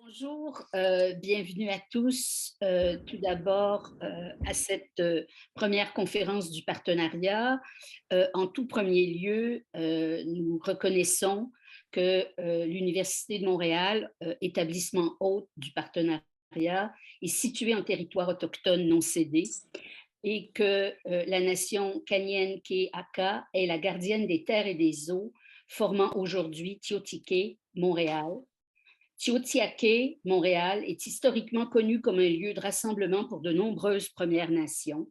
Bonjour, bienvenue à tous. Tout d'abord, à cette première conférence du partenariat. En tout premier lieu, nous reconnaissons que l'Université de Montréal, établissement hôte du partenariat, est située en territoire autochtone non cédé et que la nation Kanien'kehá:ka est la gardienne des terres et des eaux, formant aujourd'hui Tiohtià:ke, Montréal. Tiohtià:ke, Montréal, est historiquement connu comme un lieu de rassemblement pour de nombreuses Premières Nations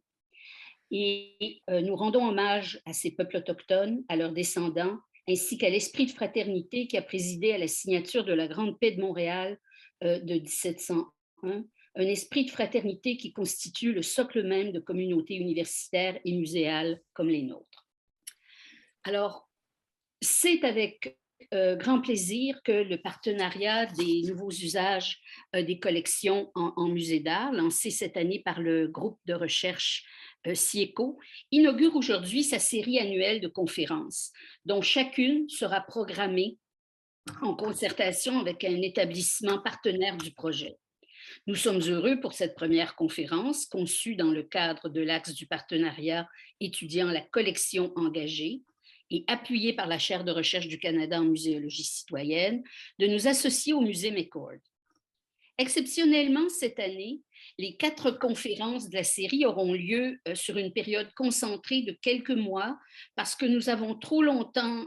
et nous rendons hommage à ces peuples autochtones, à leurs descendants, ainsi qu'à l'esprit de fraternité qui a présidé à la signature de la Grande Paix de Montréal de 1701, un esprit de fraternité qui constitue le socle même de communautés universitaires et muséales comme les nôtres. Alors, c'est avec grand plaisir que le partenariat des nouveaux usages des collections en musée d'art, lancé cette année par le groupe de recherche CIECO, inaugure aujourd'hui sa série annuelle de conférences, dont chacune sera programmée en concertation avec un établissement partenaire du projet. Nous sommes heureux pour cette première conférence, conçue dans le cadre de l'axe du partenariat étudiant la collection engagée et appuyée par la chaire de recherche du Canada en muséologie citoyenne, de nous associer au musée McCord. Exceptionnellement, cette année, les 4 conférences de la série auront lieu sur une période concentrée de quelques mois parce que nous avons trop longtemps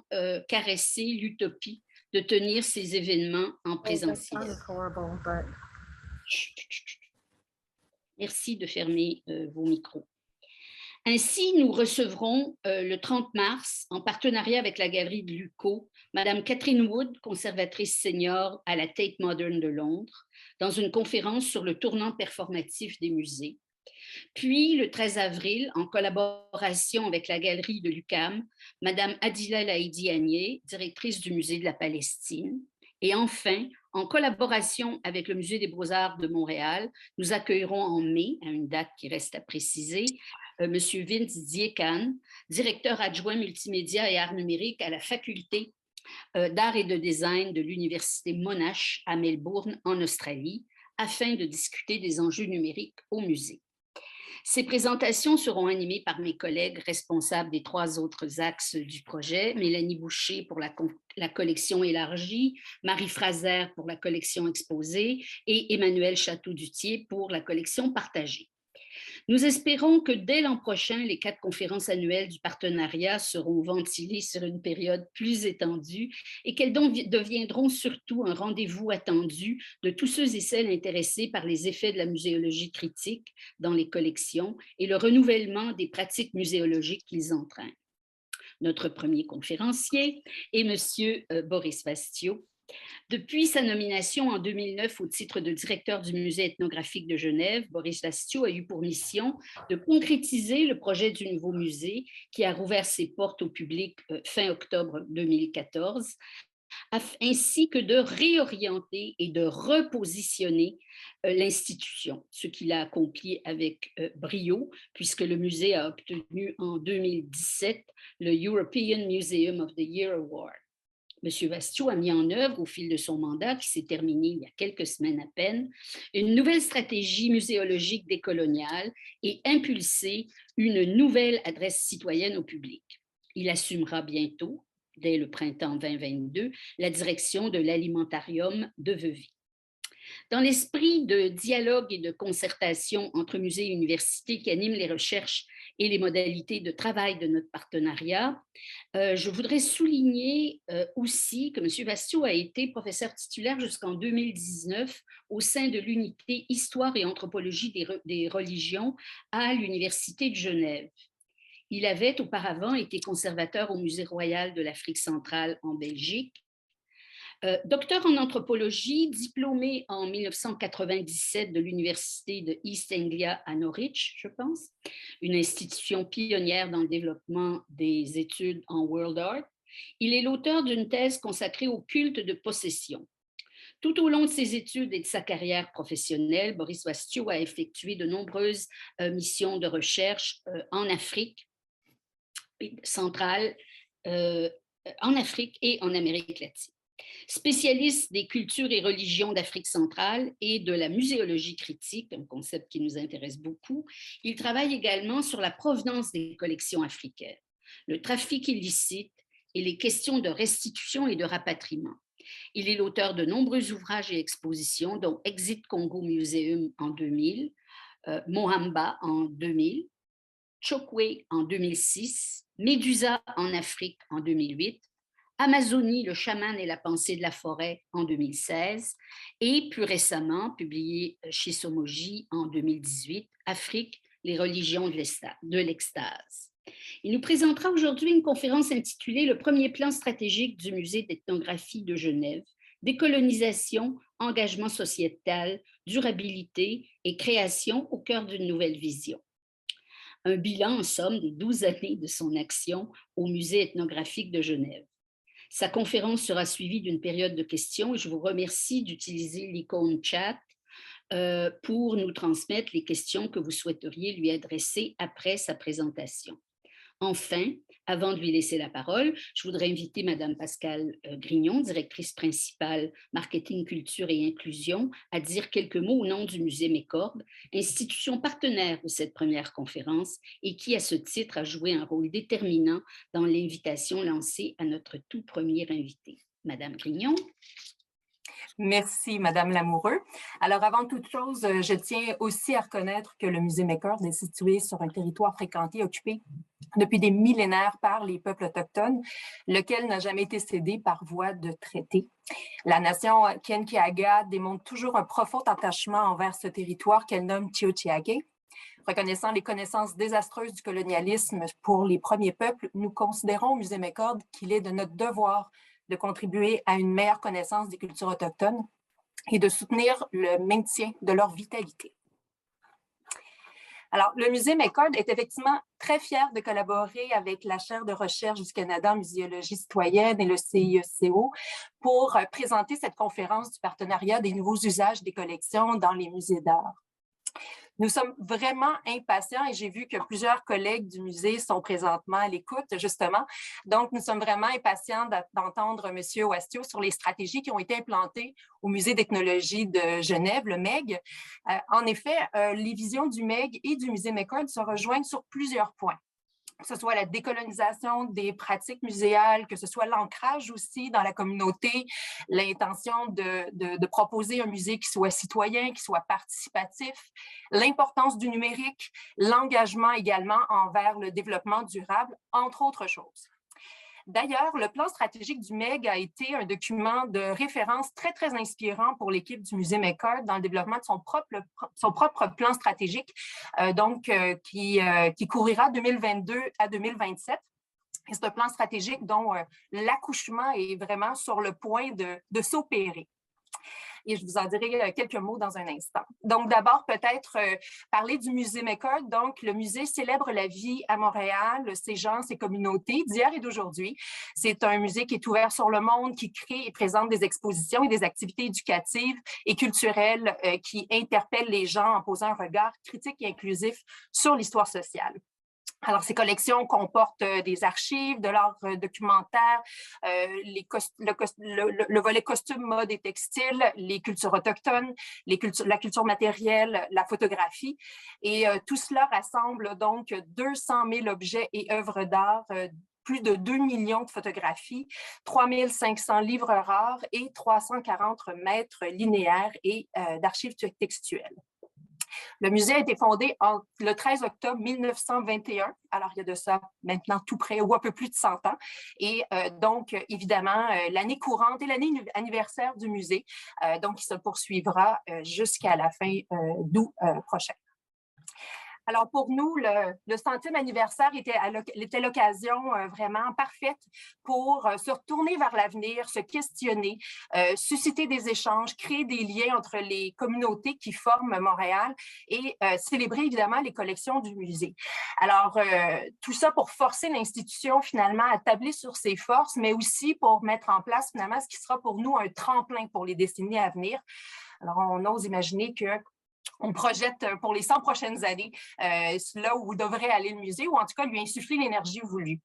caressé l'utopie de tenir ces événements en Oh, that présentiel. sounded horrible, but Merci de fermer vos micros. Ainsi, nous recevrons le 30 mars, en partenariat avec la galerie de Luco, Madame Catherine Wood, conservatrice senior à la Tate Modern de Londres, dans une conférence sur le tournant performatif des musées. Puis, le 13 avril, en collaboration avec la galerie de l'UQAM, Madame Adila Laïdi-Agné, directrice du musée de la Palestine. Et enfin, en collaboration avec le Musée des Beaux-Arts de Montréal, nous accueillerons en mai, à une date qui reste à préciser, M. Vince Diekan, directeur adjoint multimédia et arts numériques à la faculté d'art et de design de l'Université Monash à Melbourne, en Australie, afin de discuter des enjeux numériques au musée. Ces présentations seront animées par mes collègues responsables des 3 autres axes du projet, Mélanie Boucher pour la collection élargie, Marie Fraser pour la collection exposée et Emmanuel Château-Dutier pour la collection partagée. Nous espérons que dès l'an prochain, les 4 conférences annuelles du partenariat seront ventilées sur une période plus étendue et qu'elles deviendront surtout un rendez-vous attendu de tous ceux et celles intéressés par les effets de la muséologie critique dans les collections et le renouvellement des pratiques muséologiques qu'ils entraînent. Notre premier conférencier est M. Boris Vastio. Depuis sa nomination en 2009 au titre de directeur du Musée ethnographique de Genève, Boris Vastio a eu pour mission de concrétiser le projet du nouveau musée qui a rouvert ses portes au public fin octobre 2014, ainsi que de réorienter et de repositionner l'institution, ce qu'il a accompli avec brio, puisque le musée a obtenu en 2017 le European Museum of the Year Award. M. Vastio a mis en œuvre, au fil de son mandat, qui s'est terminé il y a quelques semaines à peine, une nouvelle stratégie muséologique décoloniale et impulsé une nouvelle adresse citoyenne au public. Il assumera bientôt, dès le printemps 2022, la direction de l'alimentarium de Vevey. Dans l'esprit de dialogue et de concertation entre musées et universités qui animent les recherches et les modalités de travail de notre partenariat, je voudrais souligner aussi que M. Vastio a été professeur titulaire jusqu'en 2019 au sein de l'unité Histoire et anthropologie des religions à l'Université de Genève. Il avait auparavant été conservateur au Musée royal de l'Afrique centrale en Belgique. Docteur en anthropologie, diplômé en 1997 de l'Université de East Anglia à Norwich, je pense, une institution pionnière dans le développement des études en World Art, il est l'auteur d'une thèse consacrée au culte de possession. Tout au long de ses études et de sa carrière professionnelle, Boris Vastio a effectué de nombreuses missions de recherche en Afrique centrale, en Afrique et en Amérique latine. Spécialiste des cultures et religions d'Afrique centrale et de la muséologie critique, un concept qui nous intéresse beaucoup, il travaille également sur la provenance des collections africaines, le trafic illicite et les questions de restitution et de rapatriement. Il est l'auteur de nombreux ouvrages et expositions, dont Exit Congo Museum en 2000, Mohamba en 2000, Chokwe en 2006, Médusa en Afrique en 2008, Amazonie, le chaman et la pensée de la forêt en 2016 et plus récemment, publié chez Somogy en 2018, Afrique, les religions de l'extase. Il nous présentera aujourd'hui une conférence intitulée « Le premier plan stratégique du musée d'ethnographie de Genève, décolonisation, engagement sociétal, durabilité et création au cœur d'une nouvelle vision ». Un bilan en somme des 12 années de son action au musée ethnographique de Genève. Sa conférence sera suivie d'une période de questions et je vous remercie d'utiliser l'icône chat pour nous transmettre les questions que vous souhaiteriez lui adresser après sa présentation. Enfin, avant de lui laisser la parole, je voudrais inviter Madame Pascale Grignon, directrice principale marketing, culture et inclusion, à dire quelques mots au nom du musée Mécorde, institution partenaire de cette première conférence et qui, à ce titre, a joué un rôle déterminant dans l'invitation lancée à notre tout premier invité. Madame Grignon. Merci, Madame Lamoureux. Alors, avant toute chose, je tiens aussi à reconnaître que le musée Mécorde est situé sur un territoire fréquenté, occupé depuis des millénaires par les peuples autochtones, lequel n'a jamais été cédé par voie de traité. La nation Kanien'kehá:ka démontre toujours un profond attachement envers ce territoire qu'elle nomme Tiohtià:ke. Reconnaissant les connaissances désastreuses du colonialisme pour les premiers peuples, nous considérons au musée Mécorde qu'il est de notre devoir de contribuer à une meilleure connaissance des cultures autochtones et de soutenir le maintien de leur vitalité. Alors, le musée Mécorde est effectivement très fier de collaborer avec la chaire de recherche du Canada en muséologie citoyenne et le CIECO pour présenter cette conférence du partenariat des nouveaux usages des collections dans les musées d'art. Nous sommes vraiment impatients et j'ai vu que plusieurs collègues du musée sont présentement à l'écoute, justement. Donc, nous sommes vraiment impatients d'entendre M. Ouastio sur les stratégies qui ont été implantées au Musée d'ethnologie de Genève, le MEG. En effet, les visions du MEG et du musée Mécorde se rejoignent sur plusieurs points, que ce soit la décolonisation des pratiques muséales, que ce soit l'ancrage aussi dans la communauté, l'intention de proposer un musée qui soit citoyen, qui soit participatif, l'importance du numérique, l'engagement également envers le développement durable, entre autres choses. D'ailleurs, le plan stratégique du MEG a été un document de référence très, très inspirant pour l'équipe du musée Mécorde dans le développement de son propre plan stratégique, qui couvrira 2022 à 2027. C'est un plan stratégique dont l'accouchement est vraiment sur le point de s'opérer. Et je vous en dirai quelques mots dans un instant. Donc, d'abord, peut-être parler du musée Mécorde. Donc, le musée célèbre la vie à Montréal, ses gens, ses communautés, d'hier et d'aujourd'hui. C'est un musée qui est ouvert sur le monde, qui crée et présente des expositions et des activités éducatives et culturelles qui interpellent les gens en posant un regard critique et inclusif sur l'histoire sociale. Alors, ces collections comportent des archives, de l'art documentaire, le volet costume, mode et textile, les cultures autochtones, la culture matérielle, la photographie. Et tout cela rassemble donc 200 000 objets et œuvres d'art, plus de 2 millions de photographies, 3 500 livres rares et 340 mètres linéaires et d'archives textuelles. Le musée a été fondé le 13 octobre 1921, alors il y a de ça maintenant tout près ou un peu plus de 100 ans. Et donc, évidemment, l'année courante et l'année anniversaire du musée, donc qui se poursuivra jusqu'à la fin d'août prochain. Alors, pour nous, le 100e anniversaire était l'occasion vraiment parfaite pour se retourner vers l'avenir, se questionner, susciter des échanges, créer des liens entre les communautés qui forment Montréal et célébrer évidemment les collections du musée. Alors, tout ça pour forcer l'institution finalement à tabler sur ses forces, mais aussi pour mettre en place finalement ce qui sera pour nous un tremplin pour les décennies à venir. Alors, on ose imaginer que on projette pour les 100 prochaines années là où devrait aller le musée, ou en tout cas lui insuffler l'énergie voulue.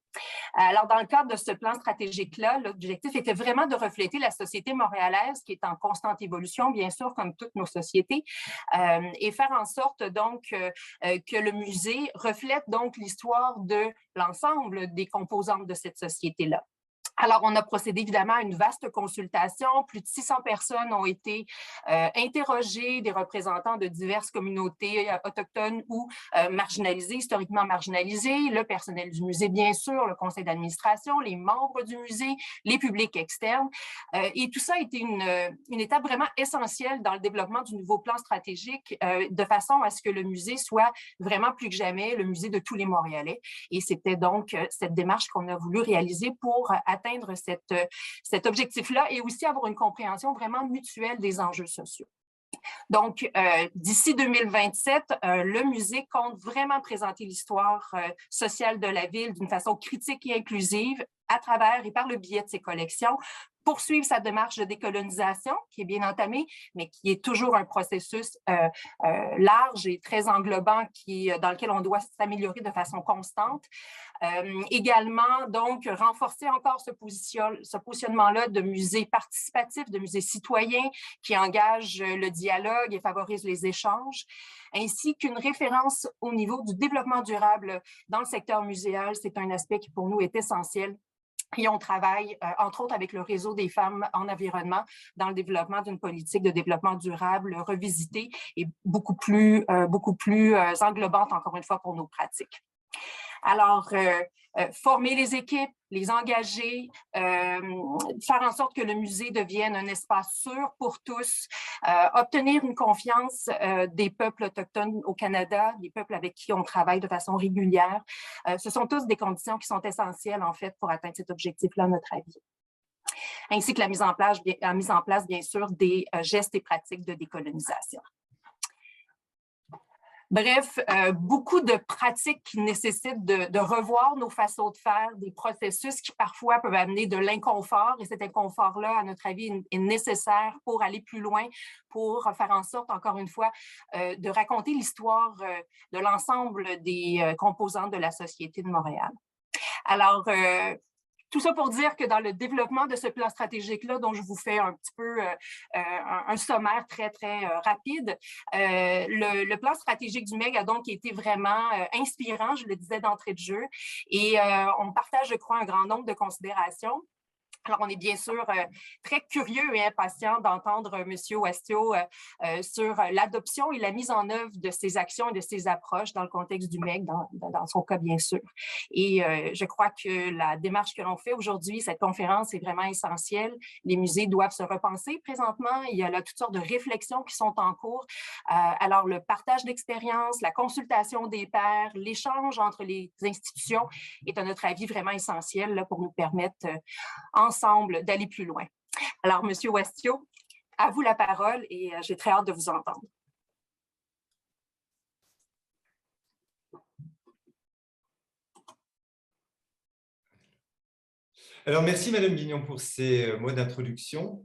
Alors, dans le cadre de ce plan stratégique-là, l'objectif était vraiment de refléter la société montréalaise qui est en constante évolution, bien sûr, comme toutes nos sociétés, et faire en sorte donc que le musée reflète donc l'histoire de l'ensemble des composantes de cette société-là. Alors, on a procédé évidemment à une vaste consultation. Plus de 600 personnes ont été interrogées, des représentants de diverses communautés autochtones ou marginalisées, historiquement marginalisées, le personnel du musée, bien sûr, le conseil d'administration, les membres du musée, les publics externes. Et tout ça a été une étape vraiment essentielle dans le développement du nouveau plan stratégique, de façon à ce que le musée soit vraiment plus que jamais le musée de tous les Montréalais. Et c'était donc cette démarche qu'on a voulu réaliser pour atteindre cet objectif-là et aussi avoir une compréhension vraiment mutuelle des enjeux sociaux. Donc, d'ici 2027, le musée compte vraiment présenter l'histoire sociale de la ville d'une façon critique et inclusive à travers et par le biais de ses collections, poursuivre sa démarche de décolonisation qui est bien entamée, mais qui est toujours un processus large et très englobant dans lequel on doit s'améliorer de façon constante. Également, donc, renforcer encore ce positionnement-là de musée participatif, de musée citoyen qui engage le dialogue et favorise les échanges, ainsi qu'une référence au niveau du développement durable dans le secteur muséal. C'est un aspect qui, pour nous, est essentiel. Et on travaille, entre autres, avec le réseau des femmes en environnement dans le développement d'une politique de développement durable revisitée et beaucoup plus englobante, encore une fois, pour nos pratiques. Alors, former les équipes, les engager, faire en sorte que le musée devienne un espace sûr pour tous, obtenir une confiance des peuples autochtones au Canada, des peuples avec qui on travaille de façon régulière. Ce sont tous des conditions qui sont essentielles, en fait, pour atteindre cet objectif-là, à notre avis. Ainsi que la mise en place, bien sûr, des gestes et pratiques de décolonisation. Bref, beaucoup de pratiques qui nécessitent de revoir nos façons de faire, des processus qui parfois peuvent amener de l'inconfort, et cet inconfort-là, à notre avis, est nécessaire pour aller plus loin, pour faire en sorte, encore une fois, de raconter l'histoire de l'ensemble des composantes de la société de Montréal. Alors, tout ça pour dire que dans le développement de ce plan stratégique-là, dont je vous fais un petit peu un sommaire très, très rapide, le plan stratégique du MEG a donc été vraiment inspirant, je le disais d'entrée de jeu, et on partage, je crois, un grand nombre de considérations. Alors, on est bien sûr très curieux et impatient d'entendre M. Westio sur l'adoption et la mise en œuvre de ces actions et de ces approches dans le contexte du MEG, dans son cas, bien sûr. Et je crois que la démarche que l'on fait aujourd'hui, cette conférence est vraiment essentielle. Les musées doivent se repenser présentement. Il y a là toutes sortes de réflexions qui sont en cours. Alors, le partage d'expériences, la consultation des pairs, l'échange entre les institutions est, à notre avis, vraiment essentiel là, pour nous permettre ensemble d'aller plus loin. Alors, M. Westio, à vous la parole et j'ai très hâte de vous entendre. Alors, merci Madame Guignon pour ces mots d'introduction.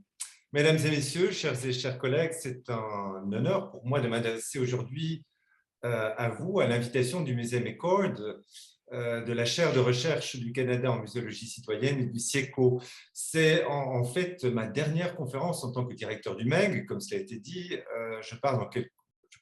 Mesdames et messieurs, chers et chers collègues, c'est un honneur pour moi de m'adresser aujourd'hui à vous, à l'invitation du Musée McCord, de la chaire de recherche du Canada en muséologie citoyenne et du CIECO. C'est en fait ma dernière conférence en tant que directeur du MEG. Comme cela a été dit, je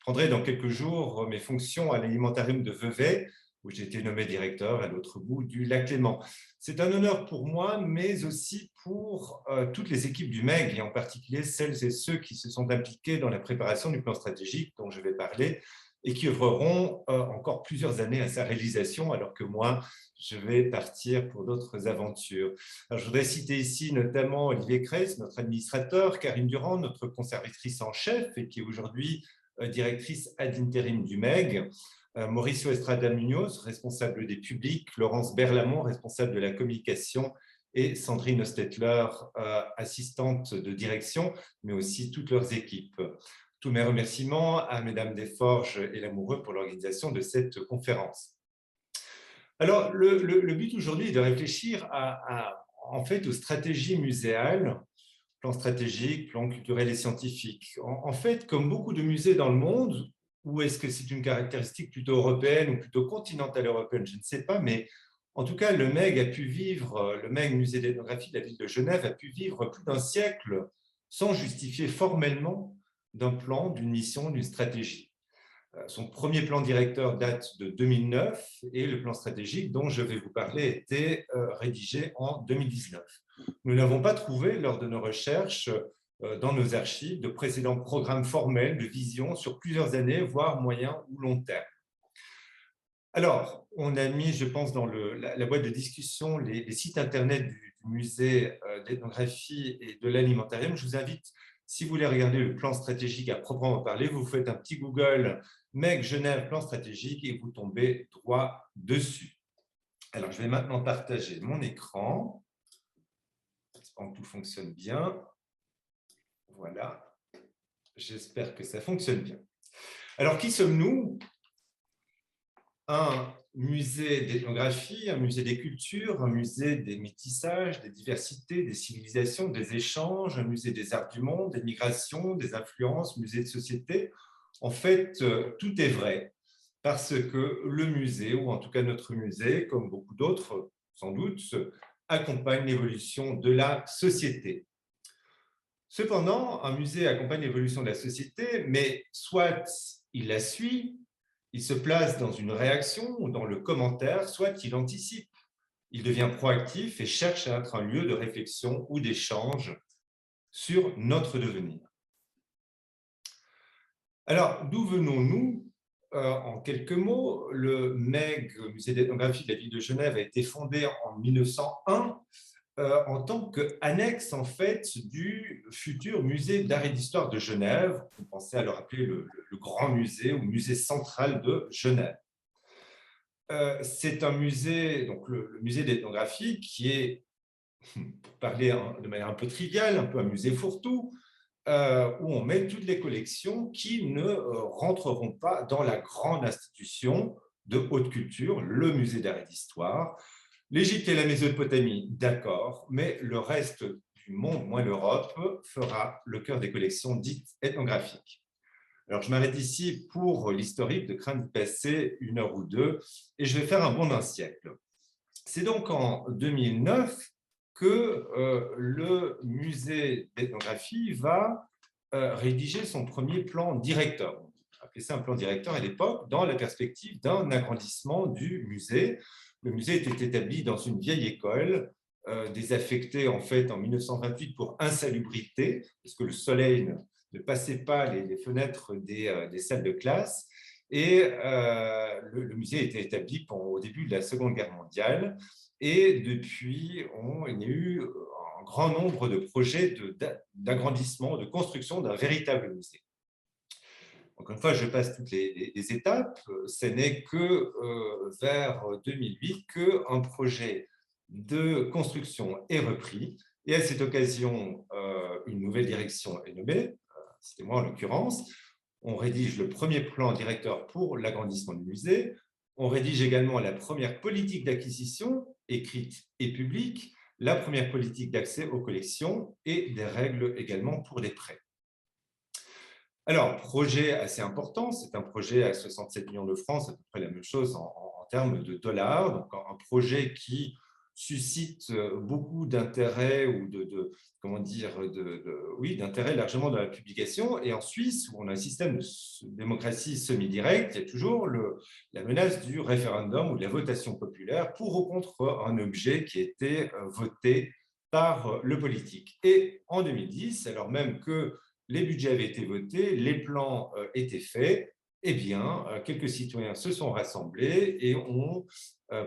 prendrai dans quelques jours mes fonctions à l'alimentarium de Vevey, où j'ai été nommé directeur à l'autre bout du lac Léman. C'est un honneur pour moi, mais aussi pour toutes les équipes du MEG, et en particulier celles et ceux qui se sont impliqués dans la préparation du plan stratégique dont je vais parler, et qui œuvreront encore plusieurs années à sa réalisation, alors que moi, je vais partir pour d'autres aventures. Alors, je voudrais citer ici notamment Olivier Kress, notre administrateur, Karine Durand, notre conservatrice en chef, et qui est aujourd'hui directrice ad interim du MEG, Mauricio Estrada Munoz, responsable des publics, Laurence Berlamont, responsable de la communication, et Sandrine Ostetler, assistante de direction, mais aussi toutes leurs équipes. Tous mes remerciements à Mesdames Desforges et Lamoureux pour l'organisation de cette conférence. Alors, le but aujourd'hui est de réfléchir en fait aux stratégies muséales plan stratégique, plan culturel et scientifique. En fait, comme beaucoup de musées dans le monde, ou est-ce que c'est une caractéristique plutôt européenne ou plutôt continentale européenne, je ne sais pas, mais en tout cas, le MEG a pu vivre, le MEG, Musée d'ethnographie de la ville de Genève, a pu vivre plus d'un siècle sans justifier formellement d'un plan, d'une mission, d'une stratégie. Son premier plan directeur date de 2009 et le plan stratégique dont je vais vous parler a été rédigé en 2019. Nous n'avons pas trouvé, lors de nos recherches, dans nos archives, de précédents programmes formels de vision sur plusieurs années, voire moyen ou long terme. Alors, on a mis, je pense, dans la boîte de discussion les sites internet du musée d'ethnographie et de l'alimentarium. Je vous invite, si vous voulez regarder le plan stratégique à proprement parler, vous faites un petit Google MEG Genève plan stratégique et vous tombez droit dessus. Alors, je vais maintenant partager mon écran. J'espère que tout fonctionne bien. Voilà. J'espère que ça fonctionne bien. Alors, qui sommes-nous? Un musée d'ethnographie, un musée des cultures, un musée des métissages, des diversités, des civilisations, des échanges, un musée des arts du monde, des migrations, des influences, musée de société. En fait, tout est vrai, parce que le musée, ou en tout cas notre musée, comme beaucoup d'autres, sans doute, accompagne l'évolution de la société. Cependant, un musée accompagne l'évolution de la société, mais soit il la suit, il se place dans une réaction ou dans le commentaire, soit il anticipe. Il devient proactif et cherche à être un lieu de réflexion ou d'échange sur notre devenir. Alors, d'où venons-nous? En quelques mots, le MEG, Musée d'ethnographie de la ville de Genève, a été fondé en 1901 en tant qu'annexe en fait du futur musée d'art et d'histoire de Genève. On pensait alors appeler le grand musée ou musée central de Genève. C'est un musée, donc le musée d'ethnographie, qui est, pour parler de manière un peu triviale, un peu un musée fourre-tout, où on met toutes les collections qui ne rentreront pas dans la grande institution de haute culture, le musée d'art et d'histoire. L'Égypte et la Mésopotamie, d'accord, mais le reste du monde, moins l'Europe, fera le cœur des collections dites ethnographiques. Alors, je m'arrête ici pour l'historique, de crainte d'y passer une heure ou deux, et je vais faire un bond d'un siècle. C'est donc en 2009 que le musée d'ethnographie va rédiger son premier plan directeur. On appelait ça un plan directeur à l'époque, dans la perspective d'un agrandissement du musée. Le musée était établi dans une vieille école, désaffectée en fait en 1928 pour insalubrité, parce que le soleil ne passait pas les fenêtres des salles de classe. Et le musée était établi au début de la Seconde Guerre mondiale. Et depuis, il y a eu un grand nombre de projets d'agrandissement, de construction d'un véritable musée. Encore une fois, je passe toutes les étapes. Ce n'est que vers 2008 qu'un projet de construction est repris. Et à cette occasion, une nouvelle direction est nommée, c'était moi en l'occurrence. On rédige le premier plan directeur pour l'agrandissement du musée. On rédige également la première politique d'acquisition, écrite et publique, la première politique d'accès aux collections et des règles également pour les prêts. Alors, projet assez important, c'est un projet à 67 millions de francs, c'est à peu près la même chose en termes de dollars. Donc, un projet qui suscite beaucoup d'intérêt ou d'intérêt largement dans la publication. Et en Suisse, où on a un système de démocratie semi-directe, il y a toujours la menace du référendum ou de la votation populaire pour ou contre un objet qui a été voté par le politique. Et en 2010, alors même que les budgets avaient été votés, les plans étaient faits, eh bien, quelques citoyens se sont rassemblés et ont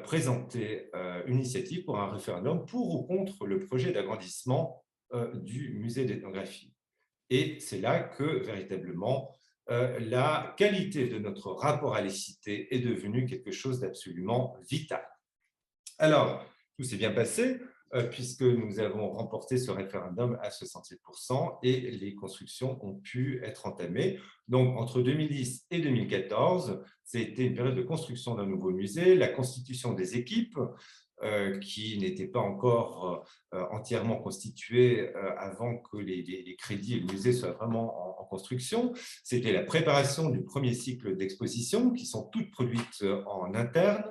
présenté une initiative pour un référendum pour ou contre le projet d'agrandissement du musée d'ethnographie. Et c'est là que, véritablement, la qualité de notre rapport à l'écité est devenue quelque chose d'absolument vital. Alors, tout s'est bien passé. puisque nous avons remporté ce référendum à 67% et les constructions ont pu être entamées. Donc, entre 2010 et 2014, c'était une période de construction d'un nouveau musée, la constitution des équipes, qui n'étaient pas encore entièrement constituées avant que les crédits et le musée soient vraiment en construction. C'était la préparation du premier cycle d'exposition, qui sont toutes produites en interne,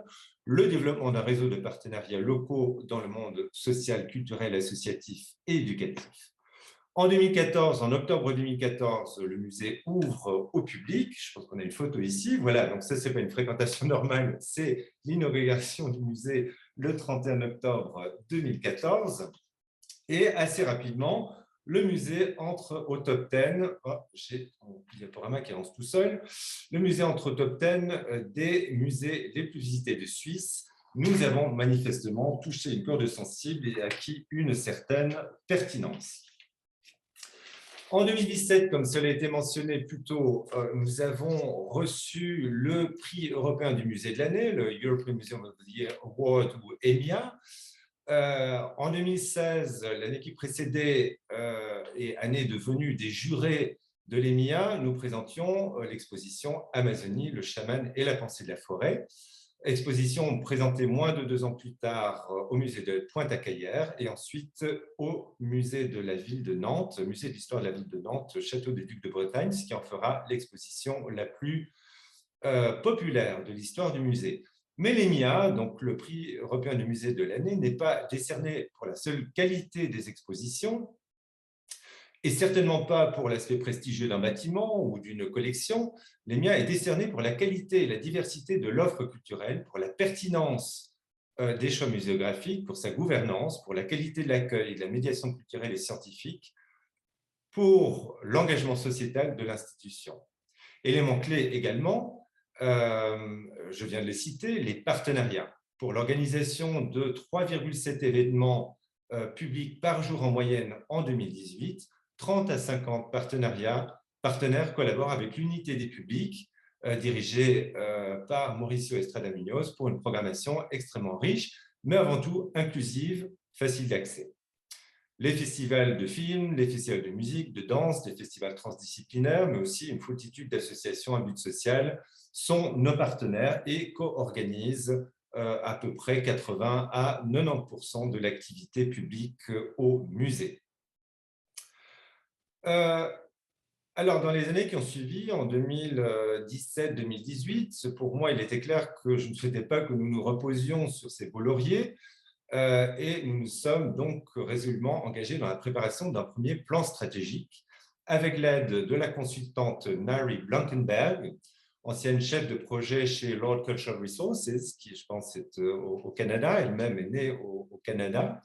le développement d'un réseau de partenariats locaux dans le monde social, culturel, associatif et éducatif. En 2014, en octobre 2014, le musée ouvre au public. Je pense qu'on a une photo ici. Voilà, donc ça, ce n'est pas une fréquentation normale, c'est l'inauguration du musée le 31 octobre 2014. Et assez rapidement, le musée entre au top 10. Oh, j'ai mon diaporama qui avance tout seul. Le musée entre au top 10 des musées les plus visités de Suisse. Nous avons manifestement touché une corde sensible et acquis une certaine pertinence. En 2017, comme cela a été mentionné plus tôt, nous avons reçu le prix européen du musée de l'année, le European Museum of the Year Award ou EMIA. En 2016, l'année qui précédait et année de venue des jurés de l'EMIA, nous présentions l'exposition Amazonie, le chaman et la pensée de la forêt. Exposition présentée moins de 2 ans plus tard au musée de Pointe-à-Cayère et ensuite au musée de la ville de Nantes, musée d'histoire de la ville de Nantes, Château des Ducs de Bretagne, ce qui en fera l'exposition la plus populaire de l'histoire du musée. Mais l'EMIA, donc le prix européen du musée de l'année, n'est pas décerné pour la seule qualité des expositions, et certainement pas pour l'aspect prestigieux d'un bâtiment ou d'une collection. L'EMIA est décerné pour la qualité et la diversité de l'offre culturelle, pour la pertinence des choix muséographiques, pour sa gouvernance, pour la qualité de l'accueil et de la médiation culturelle et scientifique, pour l'engagement sociétal de l'institution. Élément clé également, je viens de les citer, les partenariats. Pour l'organisation de 3,7 événements publics par jour en moyenne en 2018, 30 à 50 partenaires collaborent avec l'unité des publics dirigée par Mauricio Estrada Munoz pour une programmation extrêmement riche, mais avant tout inclusive, facile d'accès. Les festivals de films, les festivals de musique, de danse, les festivals transdisciplinaires, mais aussi une foultitude d'associations à but social sont nos partenaires et co-organisent à peu près 80 à 90% de l'activité publique au musée. Alors, dans les années qui ont suivi, en 2017-2018, pour moi, il était clair que je ne souhaitais pas que nous nous reposions sur ces beaux lauriers et nous nous sommes donc résolument engagés dans la préparation d'un premier plan stratégique avec l'aide de la consultante Nari Blankenberg, ancienne chef de projet chez Lord Cultural Resources, qui, je pense, est au Canada, elle-même est née au Canada.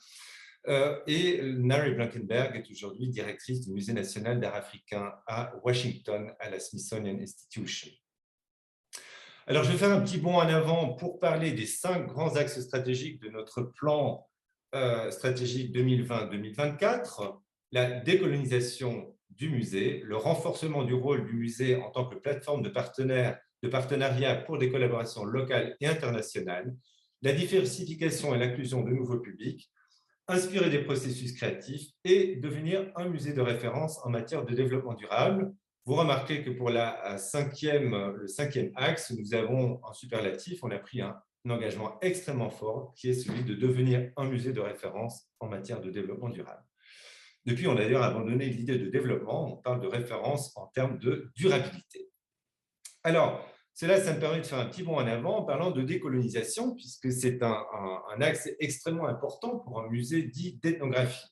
Et Nari Blankenberg est aujourd'hui directrice du Musée national d'art africain à Washington, à la Smithsonian Institution. Alors, je vais faire un petit bond en avant pour parler des 5 grands axes stratégiques de notre plan stratégique 2020-2024, la décolonisation du musée, le renforcement du rôle du musée en tant que plateforme de partenariat pour des collaborations locales et internationales, la diversification et l'inclusion de nouveaux publics, inspirer des processus créatifs et devenir un musée de référence en matière de développement durable. Vous remarquez que pour le 5e axe, nous avons en superlatif, on a pris un engagement extrêmement fort qui est celui de devenir un musée de référence en matière de développement durable. Depuis, on a d'ailleurs abandonné l'idée de développement, on parle de référence en termes de durabilité. Alors, cela, ça me permet de faire un petit bond en avant en parlant de décolonisation, puisque c'est un axe extrêmement important pour un musée dit d'ethnographie.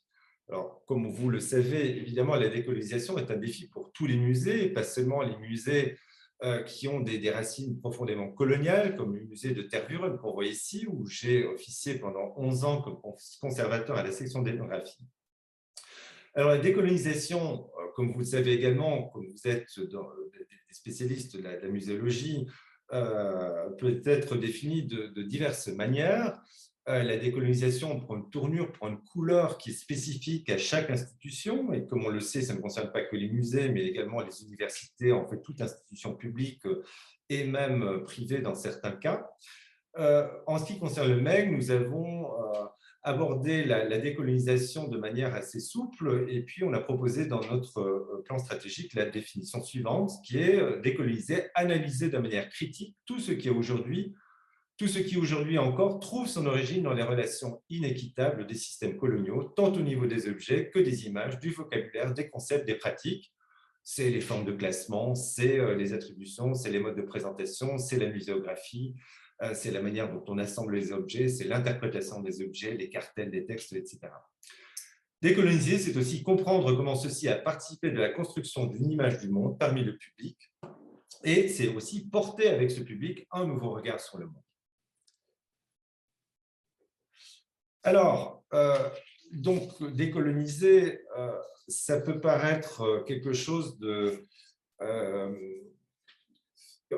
Alors, comme vous le savez, évidemment, la décolonisation est un défi pour tous les musées, et pas seulement les musées qui ont des racines profondément coloniales, comme le musée de Tervuren qu'on voit ici, où j'ai officié pendant 11 ans comme conservateur à la section d'ethnographie. Alors, la décolonisation, comme vous le savez également, comme vous êtes des spécialistes de la muséologie, peut être définie de diverses manières. La décolonisation prend une tournure, prend une couleur qui est spécifique à chaque institution. Et comme on le sait, ça ne concerne pas que les musées, mais également les universités, en fait, toute institution publique et même privée dans certains cas. En ce qui concerne le MEG, nous avons abordé la décolonisation de manière assez souple et puis on a proposé dans notre plan stratégique la définition suivante qui est décoloniser, analyser de manière critique tout ce qui aujourd'hui encore trouve son origine dans les relations inéquitables des systèmes coloniaux, tant au niveau des objets que des images, du vocabulaire, des concepts, des pratiques. C'est les formes de classement, c'est les attributions, c'est les modes de présentation, c'est la muséographie, c'est la manière dont on assemble les objets, c'est l'interprétation des objets, les cartels des textes, etc. Décoloniser, c'est aussi comprendre comment ceci a participé de la construction d'une image du monde parmi le public, et c'est aussi porter avec ce public un nouveau regard sur le monde. Alors, donc, décoloniser, ça peut paraître quelque chose de...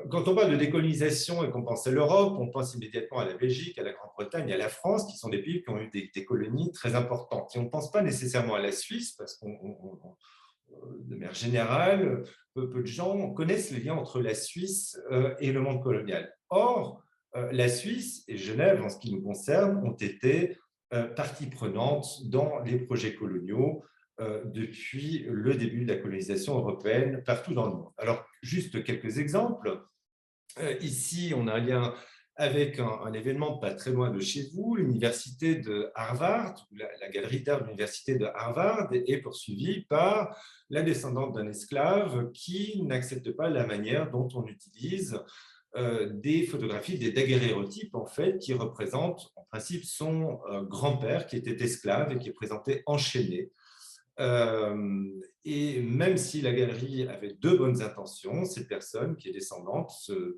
Quand on parle de décolonisation et qu'on pense à l'Europe, on pense immédiatement à la Belgique, à la Grande-Bretagne, à la France, qui sont des pays qui ont eu des colonies très importantes. Et on ne pense pas nécessairement à la Suisse, parce que de manière générale, peu de gens connaissent les liens entre la Suisse et le monde colonial. Or, la Suisse et Genève, en ce qui nous concerne, ont été partie prenante dans les projets coloniaux depuis le début de la colonisation européenne partout dans le monde. Alors, juste quelques exemples. Ici, on a un lien avec un événement pas très loin de chez vous, l'université de Harvard, la galerie d'art de l'université de Harvard est poursuivie par la descendante d'un esclave qui n'accepte pas la manière dont on utilise des photographies, des daguerréotypes en fait, qui représentent en principe son grand-père qui était esclave et qui est présenté enchaîné. Et même si la galerie avait de bonnes intentions, cette personne qui est descendante se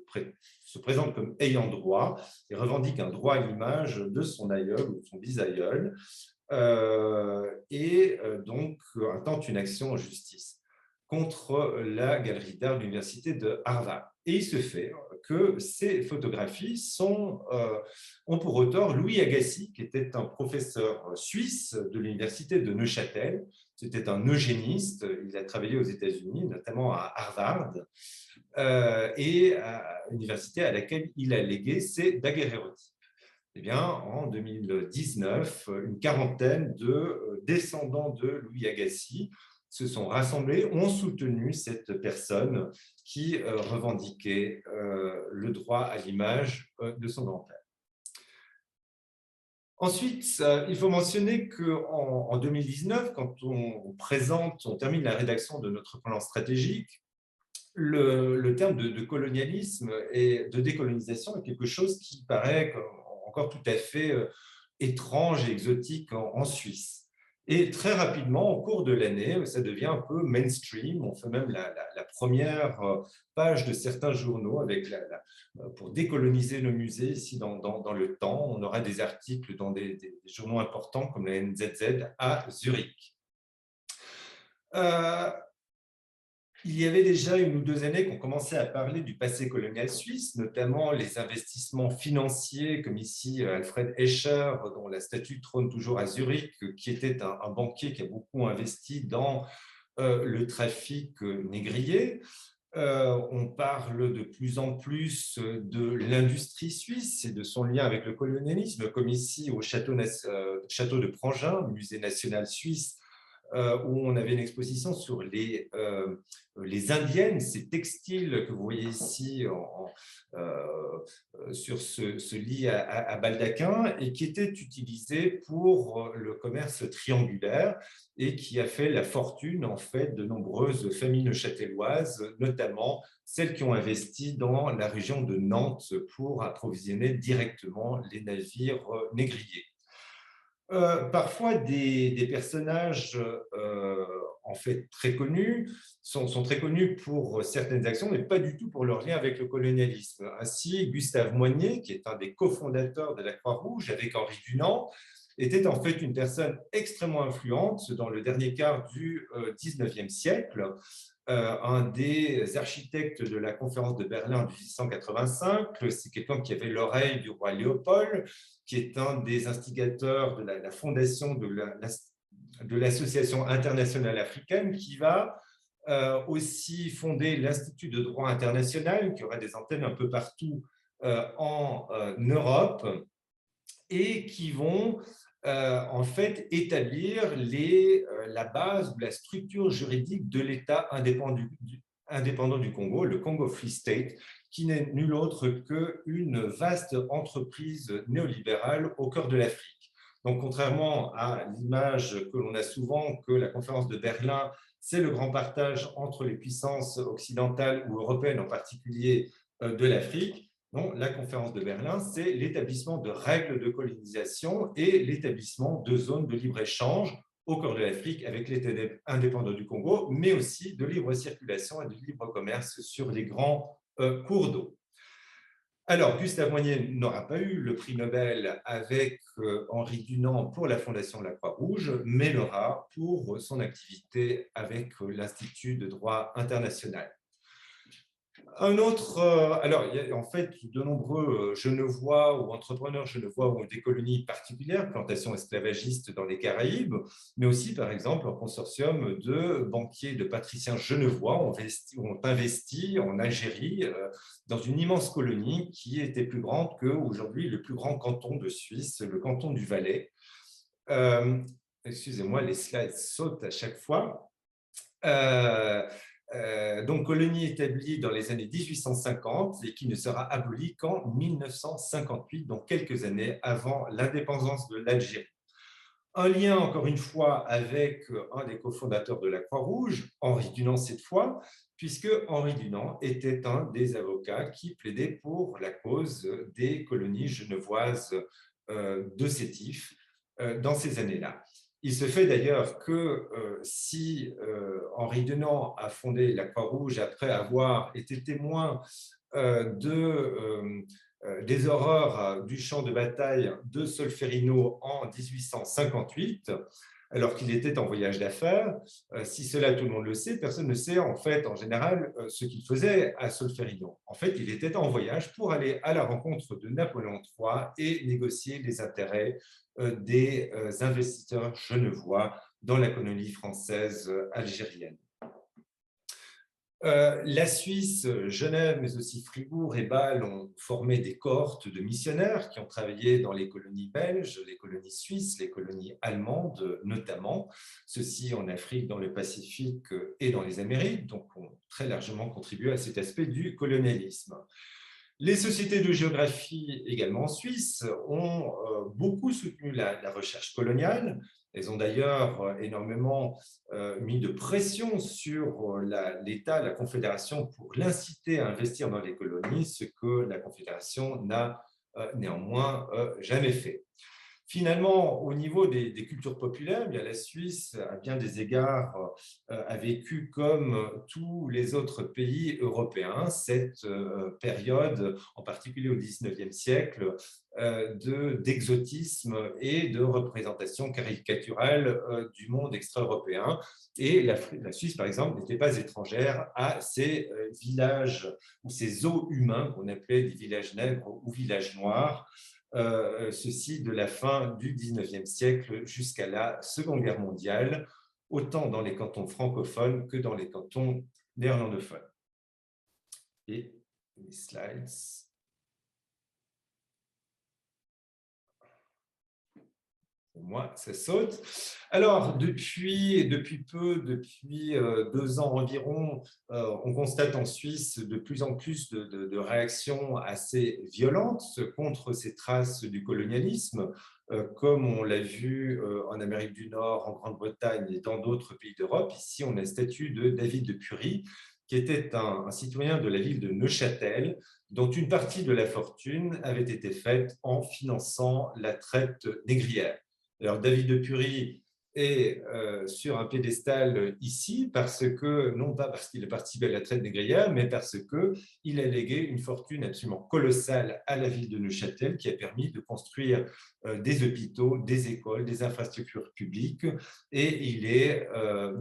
présente comme ayant droit et revendique un droit à l'image de son aïeul ou de son bisaïeul et donc intente une action en justice contre la galerie d'art de l'université de Harvard. Et il se fait que ces photographies ont pour auteur Louis Agassiz, qui était un professeur suisse de l'université de Neuchâtel. C'était un eugéniste, il a travaillé aux États-Unis, notamment à Harvard, et à l'université à laquelle il a légué ses daguerréotypes. Eh bien, en 2019, une quarantaine de descendants de Louis Agassiz se sont rassemblés, ont soutenu cette personne qui revendiquait le droit à l'image de son grand-père. Ensuite, il faut mentionner qu'en 2019, quand on termine la rédaction de notre plan stratégique, le terme de colonialisme et de décolonisation est quelque chose qui paraît encore tout à fait étrange et exotique en Suisse. Et très rapidement, au cours de l'année, ça devient un peu mainstream. On fait même la première page de certains journaux avec pour décoloniser nos musées ici dans le temps. On aura des articles dans des journaux importants comme la NZZ à Zurich. Il y avait déjà 1 ou 2 années qu'on commençait à parler du passé colonial suisse, notamment les investissements financiers, comme ici Alfred Escher, dont la statue trône toujours à Zurich, qui était un banquier qui a beaucoup investi dans le trafic négrier. On parle de plus en plus de l'industrie suisse et de son lien avec le colonialisme, comme ici au château de Prangin, musée national suisse, où on avait une exposition sur les indiennes, ces textiles que vous voyez ici sur ce lit à baldaquin et qui étaient utilisés pour le commerce triangulaire et qui a fait la fortune en fait de nombreuses familles neuchâteloises, notamment celles qui ont investi dans la région de Nantes pour approvisionner directement les navires négriers. Parfois, des personnages en fait très connus sont très connus pour certaines actions, mais pas du tout pour leur lien avec le colonialisme. Ainsi, Gustave Moynier, qui est un des cofondateurs de la Croix-Rouge avec Henri Dunant, était en fait une personne extrêmement influente dans le dernier quart du 19e siècle, un des architectes de la conférence de Berlin en 1885. C'est quelqu'un qui avait l'oreille du roi Léopold, qui est un des instigateurs de la fondation de l'Association internationale africaine, qui va aussi fonder l'Institut de droit international, qui aura des antennes un peu partout en Europe et qui vont en fait établir la base ou la structure juridique de l'État indépendant du Congo, le Congo Free State, qui n'est nul autre qu'une vaste entreprise néolibérale au cœur de l'Afrique. Donc, contrairement à l'image que l'on a souvent que la conférence de Berlin, c'est le grand partage entre les puissances occidentales ou européennes en particulier de l'Afrique, non, la conférence de Berlin, c'est l'établissement de règles de colonisation et l'établissement de zones de libre-échange au cœur de l'Afrique avec l'État indépendant du Congo, mais aussi de libre circulation et de libre commerce sur les grands cours d'eau. Alors, Gustave Moynier n'aura pas eu le prix Nobel avec Henri Dunant pour la fondation de la Croix-Rouge, mais l'aura pour son activité avec l'Institut de droit international. Un autre, alors il y a en fait de nombreux genevois ou entrepreneurs genevois ont des colonies particulières, plantations esclavagistes dans les Caraïbes, mais aussi par exemple un consortium de banquiers, de patriciens genevois ont investi en Algérie dans une immense colonie qui était plus grande qu'aujourd'hui le plus grand canton de Suisse, le canton du Valais. Excusez-moi, les slides sautent à chaque fois. Donc colonie établie dans les années 1850 et qui ne sera abolie qu'en 1958, donc quelques années avant l'indépendance de l'Algérie. Un lien, encore une fois, avec un des cofondateurs de la Croix-Rouge, Henri Dunant cette fois, puisque Henri Dunant était un des avocats qui plaidait pour la cause des colonies genevoises de Sétif dans ces années-là. Il se fait d'ailleurs que si Henri Dunant a fondé la Croix-Rouge après avoir été témoin des horreurs du champ de bataille de Solferino en 1858, alors qu'il était en voyage d'affaires. Si cela, tout le monde le sait, personne ne sait en fait, en général, ce qu'il faisait à Solferino. En fait, il était en voyage pour aller à la rencontre de Napoléon III et négocier les intérêts des investisseurs genevois dans la colonie française algérienne. La Suisse, Genève, mais aussi Fribourg et Bâle ont formé des cohortes de missionnaires qui ont travaillé dans les colonies belges, les colonies suisses, les colonies allemandes notamment, ceux-ci en Afrique, dans le Pacifique et dans les Amériques, donc ont très largement contribué à cet aspect du colonialisme. Les sociétés de géographie, également en Suisse, ont beaucoup soutenu la recherche coloniale. Elles ont d'ailleurs énormément mis de pression sur l'État, la Confédération, pour l'inciter à investir dans les colonies, ce que la Confédération n'a néanmoins jamais fait. Finalement, au niveau des cultures populaires, bien, la Suisse, à bien des égards, a vécu comme tous les autres pays européens cette période, en particulier au XIXe siècle, d'exotisme et de représentation caricaturale du monde extra-européen. Et la Suisse, par exemple, n'était pas étrangère à ces villages ou ces eaux humains qu'on appelait des villages nègres ou villages noirs, ceci de la fin du XIXe siècle jusqu'à la Seconde Guerre mondiale, autant dans les cantons francophones que dans les cantons néerlandophones. Et les slides. Moi, ça saute. Alors, depuis 2 ans environ, on constate en Suisse de plus en plus de réactions assez violentes contre ces traces du colonialisme, comme on l'a vu en Amérique du Nord, en Grande-Bretagne et dans d'autres pays d'Europe. Ici, on a le statut de David de Pury, qui était un citoyen de la ville de Neuchâtel, dont une partie de la fortune avait été faite en finançant la traite négrière. Alors, David de Pury est sur un pédestal ici, parce que, non pas parce qu'il a participé à la traite négrière, mais parce qu'il a légué une fortune absolument colossale à la ville de Neuchâtel, qui a permis de construire des hôpitaux, des écoles, des infrastructures publiques, et il est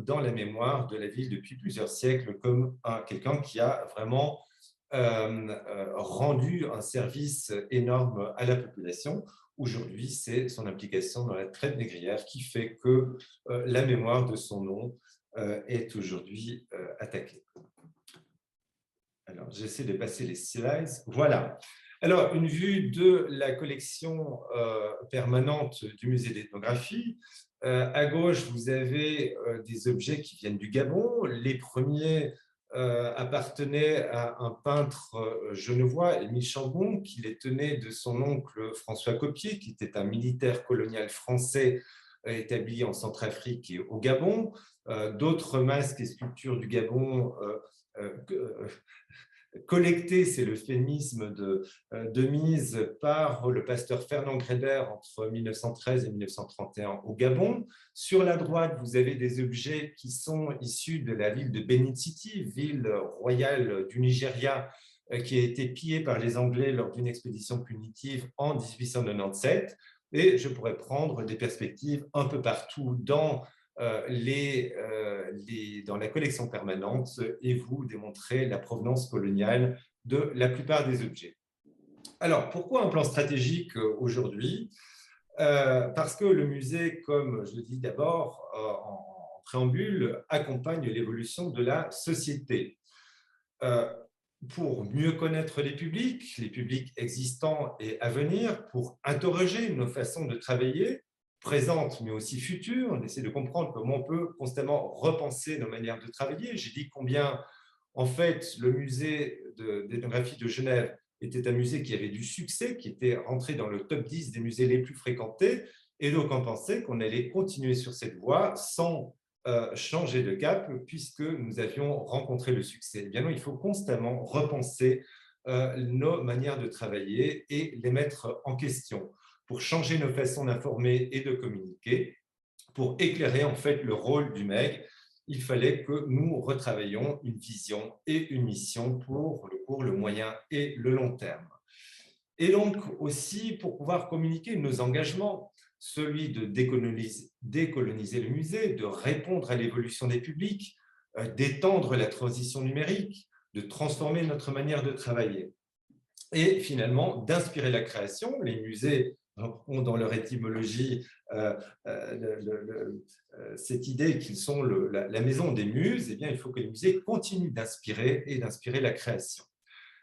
dans la mémoire de la ville depuis plusieurs siècles comme quelqu'un qui a vraiment rendu un service énorme à la population. Aujourd'hui, c'est son implication dans la traite négrière qui fait que la mémoire de son nom est aujourd'hui attaquée. Alors, j'essaie de passer les slides. Voilà. Alors, une vue de la collection permanente du musée d'ethnographie. À gauche, vous avez des objets qui viennent du Gabon. Les premiers appartenaient à un peintre genevois, Émile Chambon, qui les tenait de son oncle François Copier, qui était un militaire colonial français établi en Centrafrique et au Gabon. D'autres masques et sculptures du Gabon collectés, c'est l'euphémisme de mise par le pasteur Fernand Gréber entre 1913 et 1931 au Gabon. Sur la droite, vous avez des objets qui sont issus de la ville de Benin City, ville royale du Nigeria, qui a été pillée par les Anglais lors d'une expédition punitive en 1897. Et je pourrais prendre des perspectives un peu partout dans dans la collection permanente et vous démontrer la provenance coloniale de la plupart des objets. Alors, pourquoi un plan stratégique aujourd'hui? Parce que le musée, comme je le dis d'abord en préambule, accompagne l'évolution de la société. Pour mieux connaître les publics existants et à venir, pour interroger nos façons de travailler, présentes mais aussi futures. On essaie de comprendre comment on peut constamment repenser nos manières de travailler. J'ai dit combien, en fait, le musée d'ethnographie de Genève était un musée qui avait du succès, qui était rentré dans le top 10 des musées les plus fréquentés, et donc on pensait qu'on allait continuer sur cette voie sans changer de cap, puisque nous avions rencontré le succès. Eh bien non, il faut constamment repenser nos manières de travailler et les mettre en question, pour changer nos façons d'informer et de communiquer, pour éclairer en fait le rôle du MEG. Il fallait que nous retravaillions une vision et une mission pour le court, le moyen et le long terme. Et donc aussi pour pouvoir communiquer nos engagements, celui de décoloniser le musée, de répondre à l'évolution des publics, d'étendre la transition numérique, de transformer notre manière de travailler. Et finalement, d'inspirer la création. Les musées ont dans leur étymologie cette idée qu'ils sont la maison des muses. Eh bien, il faut que les musées continuent d'inspirer et d'inspirer la création.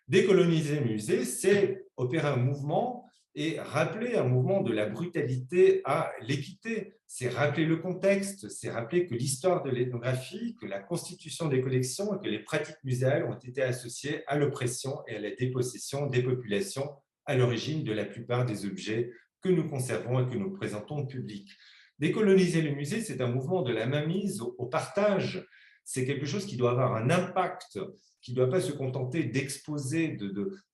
Décoloniser le musée, c'est opérer un mouvement et rappeler un mouvement de la brutalité à l'équité. C'est rappeler le contexte, c'est rappeler que l'histoire de l'ethnographie, que la constitution des collections et que les pratiques muséales ont été associées à l'oppression et à la dépossession des populations à l'origine de la plupart des objets que nous conservons et que nous présentons au public. Décoloniser le musée, c'est un mouvement de la mainmise au partage. C'est quelque chose qui doit avoir un impact, qui ne doit pas se contenter d'exposer,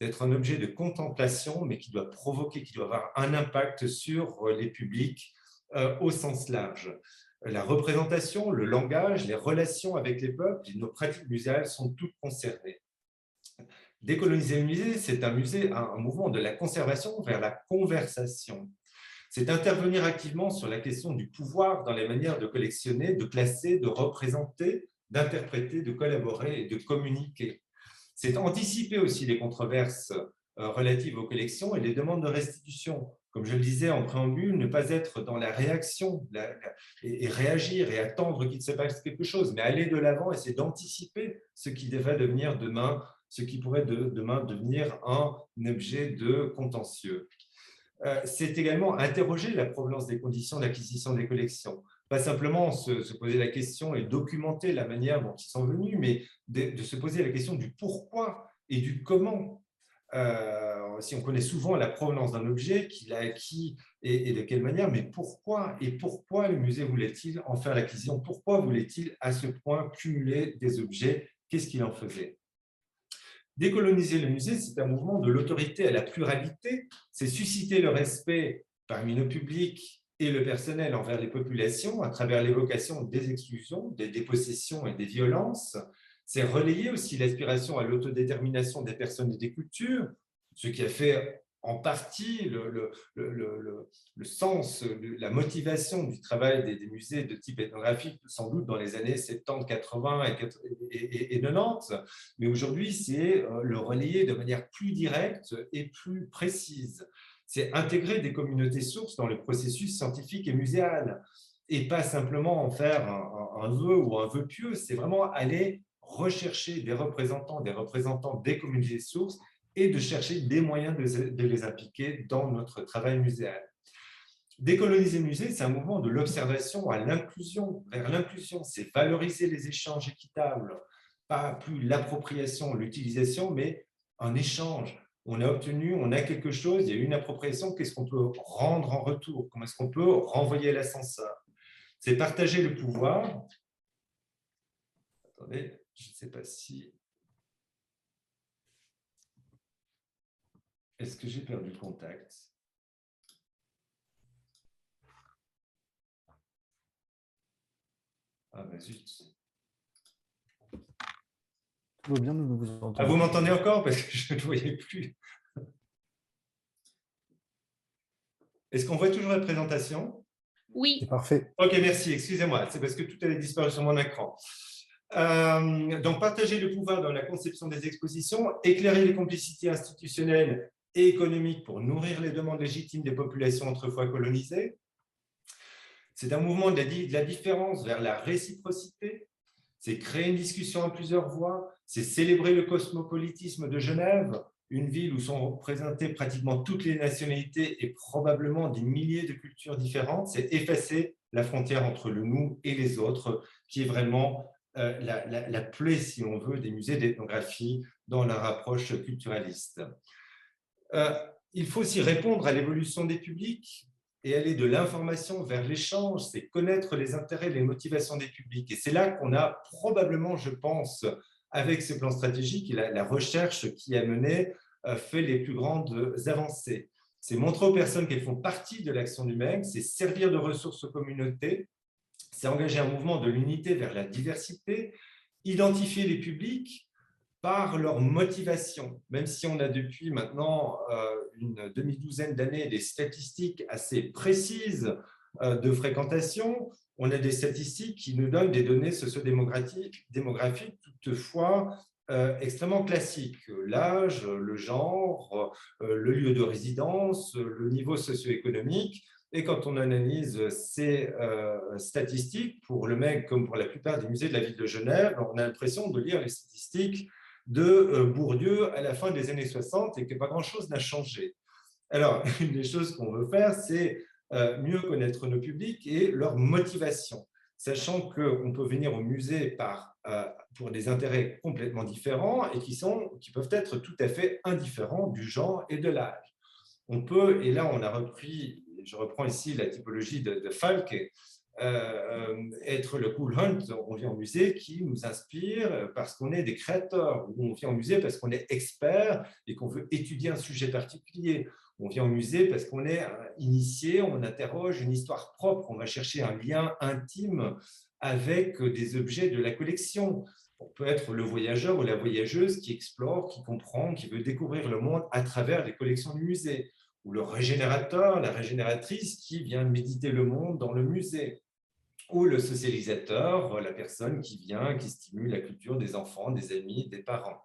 d'être un objet de contemplation, mais qui doit provoquer, qui doit avoir un impact sur les publics au sens large. La représentation, le langage, les relations avec les peuples, nos pratiques muséales sont toutes concernées. Décoloniser le musée, c'est un mouvement de la conservation vers la conversation. C'est intervenir activement sur la question du pouvoir dans les manières de collectionner, de classer, de représenter, d'interpréter, de collaborer et de communiquer. C'est anticiper aussi les controverses relatives aux collections et les demandes de restitution. Comme je le disais en préambule, ne pas être dans la réaction et réagir et attendre qu'il se passe quelque chose, mais aller de l'avant, essayer d'anticiper ce qui va devenir demain, ce qui pourrait demain devenir un objet de contentieux. C'est également interroger la provenance des conditions d'acquisition des collections. Pas simplement se poser la question et documenter la manière dont ils sont venus, mais de se poser la question du pourquoi et du comment. Si on connaît souvent la provenance d'un objet, qui l'a acquis et de quelle manière, mais pourquoi? Et pourquoi le musée voulait-il en faire l'acquisition? Pourquoi voulait-il à ce point cumuler des objets? Qu'est-ce qu'il en faisait? Décoloniser le musée, c'est un mouvement de l'autorité à la pluralité, c'est susciter le respect parmi nos publics et le personnel envers les populations à travers l'évocation des exclusions, des dépossessions et des violences. C'est relayer aussi l'aspiration à l'autodétermination des personnes et des cultures, ce qui a fait en partie le sens, la motivation du travail des musées de type ethnographique, sans doute dans les années 70, 80 et 90. Mais aujourd'hui, c'est le relayer de manière plus directe et plus précise. C'est intégrer des communautés sources dans le processus scientifique et muséal, et pas simplement en faire un vœu ou un vœu pieux, c'est vraiment aller rechercher des représentants des communautés sources et de chercher des moyens de les impliquer dans notre travail muséal. Décoloniser le musée, c'est un mouvement de l'observation à l'inclusion, vers l'inclusion. C'est valoriser les échanges équitables, pas plus l'appropriation, l'utilisation, mais un échange. On a obtenu, on a quelque chose, il y a eu une appropriation, qu'est-ce qu'on peut rendre en retour? Comment est-ce qu'on peut renvoyer l'ascenseur? C'est partager le pouvoir. Attendez, je ne sais pas si... Est-ce que j'ai perdu contact? Ah ben zut. Tout va bien, nous vous entendons. Ah, vous m'entendez encore? Parce que je ne voyais plus. Est-ce qu'on voit toujours la présentation? Oui. C'est parfait. Ok, merci. Excusez-moi, c'est parce que tout avait disparu sur mon écran. Donc, partager le pouvoir dans la conception des expositions, éclairer les complicités institutionnelles et économiques pour nourrir les demandes légitimes des populations autrefois colonisées. C'est un mouvement de la différence vers la réciprocité. C'est créer une discussion à plusieurs voix. C'est célébrer le cosmopolitisme de Genève, une ville où sont représentées pratiquement toutes les nationalités et probablement des milliers de cultures différentes. C'est effacer la frontière entre le nous et les autres, qui est vraiment la plaie, si on veut, des musées d'ethnographie dans leur approche culturaliste. Il faut aussi répondre à l'évolution des publics et aller de l'information vers l'échange, c'est connaître les intérêts, les motivations des publics. Et c'est là qu'on a probablement, je pense, avec ce plan stratégique et la recherche qui a mené, fait les plus grandes avancées. C'est montrer aux personnes qu'elles font partie de l'action du MEG, c'est servir de ressources aux communautés, c'est engager un mouvement de l'unité vers la diversité, identifier les publics par leur motivation, même si on a depuis maintenant une demi-douzaine d'années des statistiques assez précises de fréquentation, on a des statistiques qui nous donnent des données sociodémographiques toutefois extrêmement classiques. L'âge, le genre, le lieu de résidence, le niveau socio-économique. Et quand on analyse ces statistiques, pour le MEG comme pour la plupart des musées de la ville de Genève, on a l'impression de lire les statistiques de Bourdieu à la fin des années 60 et que pas grand-chose n'a changé. Alors, une des choses qu'on veut faire, c'est mieux connaître nos publics et leur motivation, sachant qu'on peut venir au musée pour des intérêts complètement différents et qui peuvent être tout à fait indifférents du genre et de l'âge. On peut, et là on a repris, je reprends ici la typologie de Falk, être le cool hunt, on vient au musée qui nous inspire parce qu'on est des créateurs, ou on vient au musée parce qu'on est expert et qu'on veut étudier un sujet particulier. On vient au musée parce qu'on est initié, on interroge une histoire propre, on va chercher un lien intime avec des objets de la collection. On peut être le voyageur ou la voyageuse qui explore, qui comprend, qui veut découvrir le monde à travers les collections du musée, ou le régénérateur, la régénératrice qui vient méditer le monde dans le musée, ou le socialisateur, la personne qui vient, qui stimule la culture des enfants, des amis, des parents.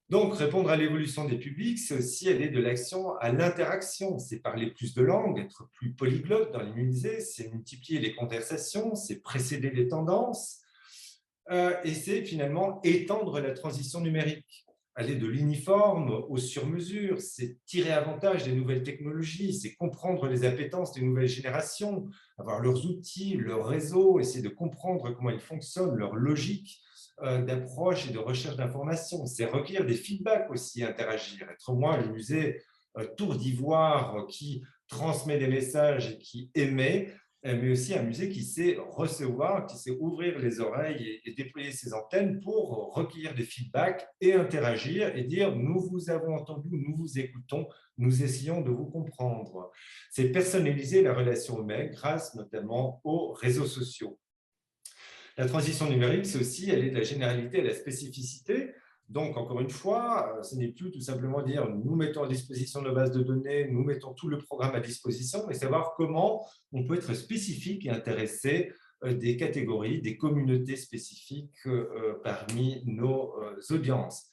Donc, répondre à l'évolution des publics, c'est aussi aller de l'action à l'interaction. C'est parler plus de langues, être plus polyglotte dans les musées, c'est multiplier les conversations, c'est précéder les tendances, et c'est finalement étendre la transition numérique. Aller de l'uniforme au sur-mesure, c'est tirer avantage des nouvelles technologies, c'est comprendre les appétences des nouvelles générations, avoir leurs outils, leur réseau, essayer de comprendre comment ils fonctionnent, leur logique d'approche et de recherche d'informations. C'est recueillir des feedbacks aussi, interagir, être moins le musée tour d'ivoire qui transmet des messages et qui émet, mais aussi un musée qui sait recevoir, qui sait ouvrir les oreilles et déployer ses antennes pour recueillir des feedbacks et interagir et dire « nous vous avons entendu, nous vous écoutons, nous essayons de vous comprendre ». C'est personnaliser la relation au MEG grâce notamment aux réseaux sociaux. La transition numérique, c'est aussi aller de la généralité à la spécificité. Donc, encore une fois, ce n'est plus tout simplement dire nous mettons à disposition nos bases de données, nous mettons tout le programme à disposition, mais savoir comment on peut être spécifique et intéresser des catégories, des communautés spécifiques parmi nos audiences.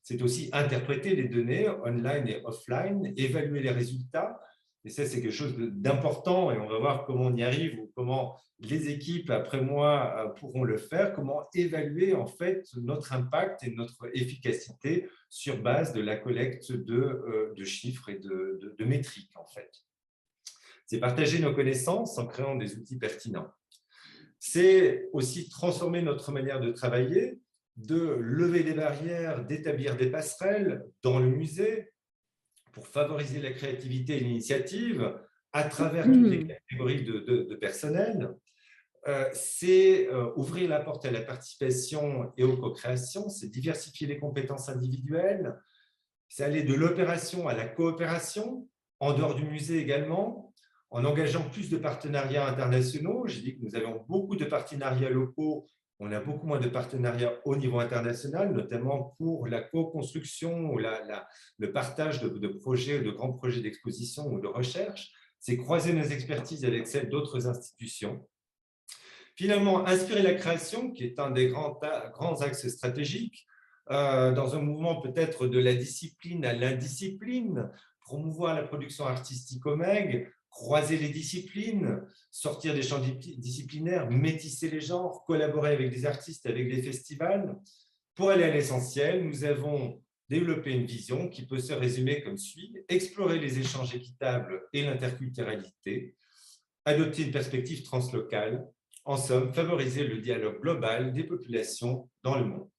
C'est aussi interpréter les données online et offline, évaluer les résultats, Et ça, c'est quelque chose d'important et on va voir comment on y arrive ou comment les équipes, après moi, pourront le faire, comment évaluer en fait notre impact et notre efficacité sur base de la collecte de chiffres et de métriques, en fait. C'est partager nos connaissances en créant des outils pertinents. C'est aussi transformer notre manière de travailler, de lever des barrières, d'établir des passerelles dans le musée pour favoriser la créativité et l'initiative à travers toutes les catégories de personnel. C'est ouvrir la porte à la participation et aux co-créations, c'est diversifier les compétences individuelles, c'est aller de l'opération à la coopération, en dehors du musée également, en engageant plus de partenariats internationaux. J'ai dit que nous avons beaucoup de partenariats locaux, on a beaucoup moins de partenariats au niveau international, notamment pour la co-construction ou le partage de projets, de grands projets d'exposition ou de recherche. C'est croiser nos expertises avec celles d'autres institutions. Finalement, inspirer la création, qui est un des grands axes stratégiques, dans un mouvement peut-être de la discipline à l'indiscipline, promouvoir la production artistique au MEG, croiser les disciplines, sortir des champs disciplinaires, métisser les genres, collaborer avec des artistes, avec des festivals. Pour aller à l'essentiel, nous avons développé une vision qui peut se résumer comme suit: explorer les échanges équitables et l'interculturalité, adopter une perspective translocale, en somme, favoriser le dialogue global des populations dans le monde.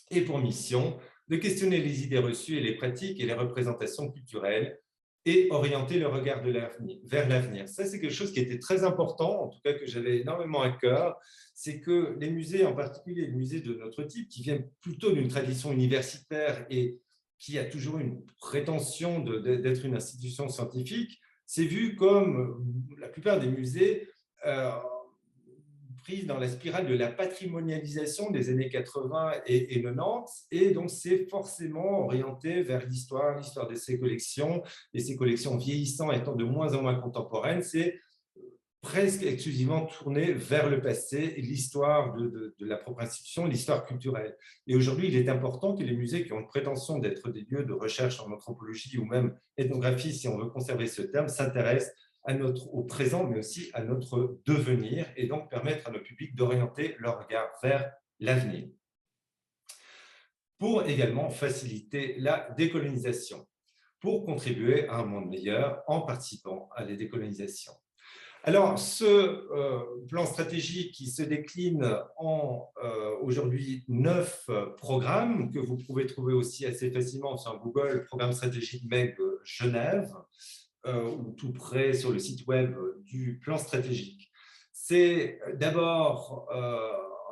Et pour mission, de questionner les idées reçues et les pratiques et les représentations culturelles et orienter le regard vers l'avenir. Ça, c'est quelque chose qui était très important, en tout cas que j'avais énormément à cœur, c'est que les musées, en particulier les musées de notre type, qui viennent plutôt d'une tradition universitaire et qui a toujours une prétention d'être une institution scientifique, c'est vu comme la plupart des musées prise dans la spirale de la patrimonialisation des années 80 et 90, et donc c'est forcément orienté vers l'histoire de ces collections, et ces collections vieillissant étant de moins en moins contemporaines, c'est presque exclusivement tourné vers le passé et l'histoire de la propre institution, l'histoire culturelle. Et aujourd'hui, il est important que les musées qui ont une prétention d'être des lieux de recherche en anthropologie ou même ethnographie, si on veut conserver ce terme, s'intéressent au présent, mais aussi à notre devenir, et donc permettre à nos publics d'orienter leur regard vers l'avenir. Pour également faciliter la décolonisation, pour contribuer à un monde meilleur en participant à la décolonisation. Alors, ce plan stratégique qui se décline en aujourd'hui 9 programmes que vous pouvez trouver aussi assez facilement sur Google, programme stratégique MEG Genève, ou tout près sur le site web du plan stratégique. C'est d'abord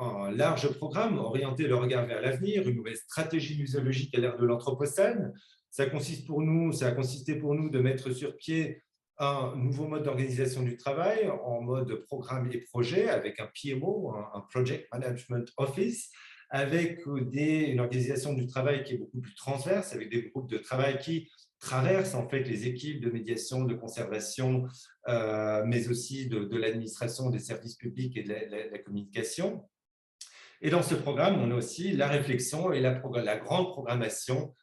un large programme orienté le regard vers l'avenir, une nouvelle stratégie muséologique à l'ère de l'Anthropocène. Ça a consisté pour nous de mettre sur pied un nouveau mode d'organisation du travail en mode programme et projet avec un PMO, un Project Management Office, avec une organisation du travail qui est beaucoup plus transverse, avec des groupes de travail qui traversent en fait les équipes de médiation, de conservation, mais aussi de l'administration des services publics et de la communication. Et dans ce programme, on a aussi la réflexion et la grande programmation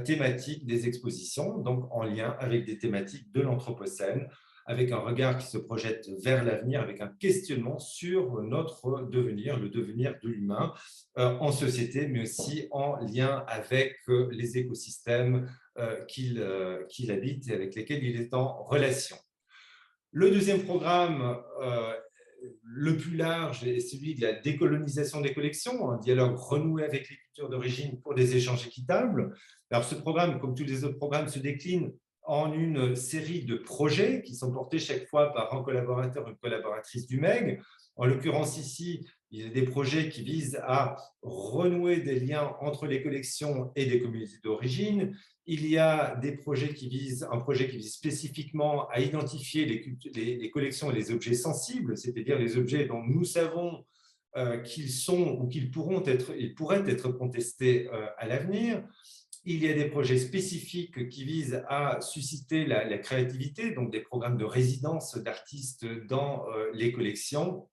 thématique des expositions, donc en lien avec des thématiques de l'Anthropocène, avec un regard qui se projette vers l'avenir, avec un questionnement sur notre devenir, le devenir de l'humain en société, mais aussi en lien avec les écosystèmes qu'il habite et avec lesquels il est en relation. Le deuxième programme, le plus large, est celui de la décolonisation des collections, un dialogue renoué avec les cultures d'origine pour des échanges équitables. Alors, ce programme, comme tous les autres programmes, se décline en une série de projets qui sont portés chaque fois par un collaborateur ou une collaboratrice du MEG. En l'occurrence ici, il y a des projets qui visent à renouer des liens entre les collections et des communautés d'origine. Il y a un projet qui vise spécifiquement à identifier les collections et les objets sensibles, c'est-à-dire les objets dont nous savons qu'ils sont ou qu'ils pourraient être contestés à l'avenir. Il y a des projets spécifiques qui visent à susciter la créativité, donc des programmes de résidence d'artistes dans les collections,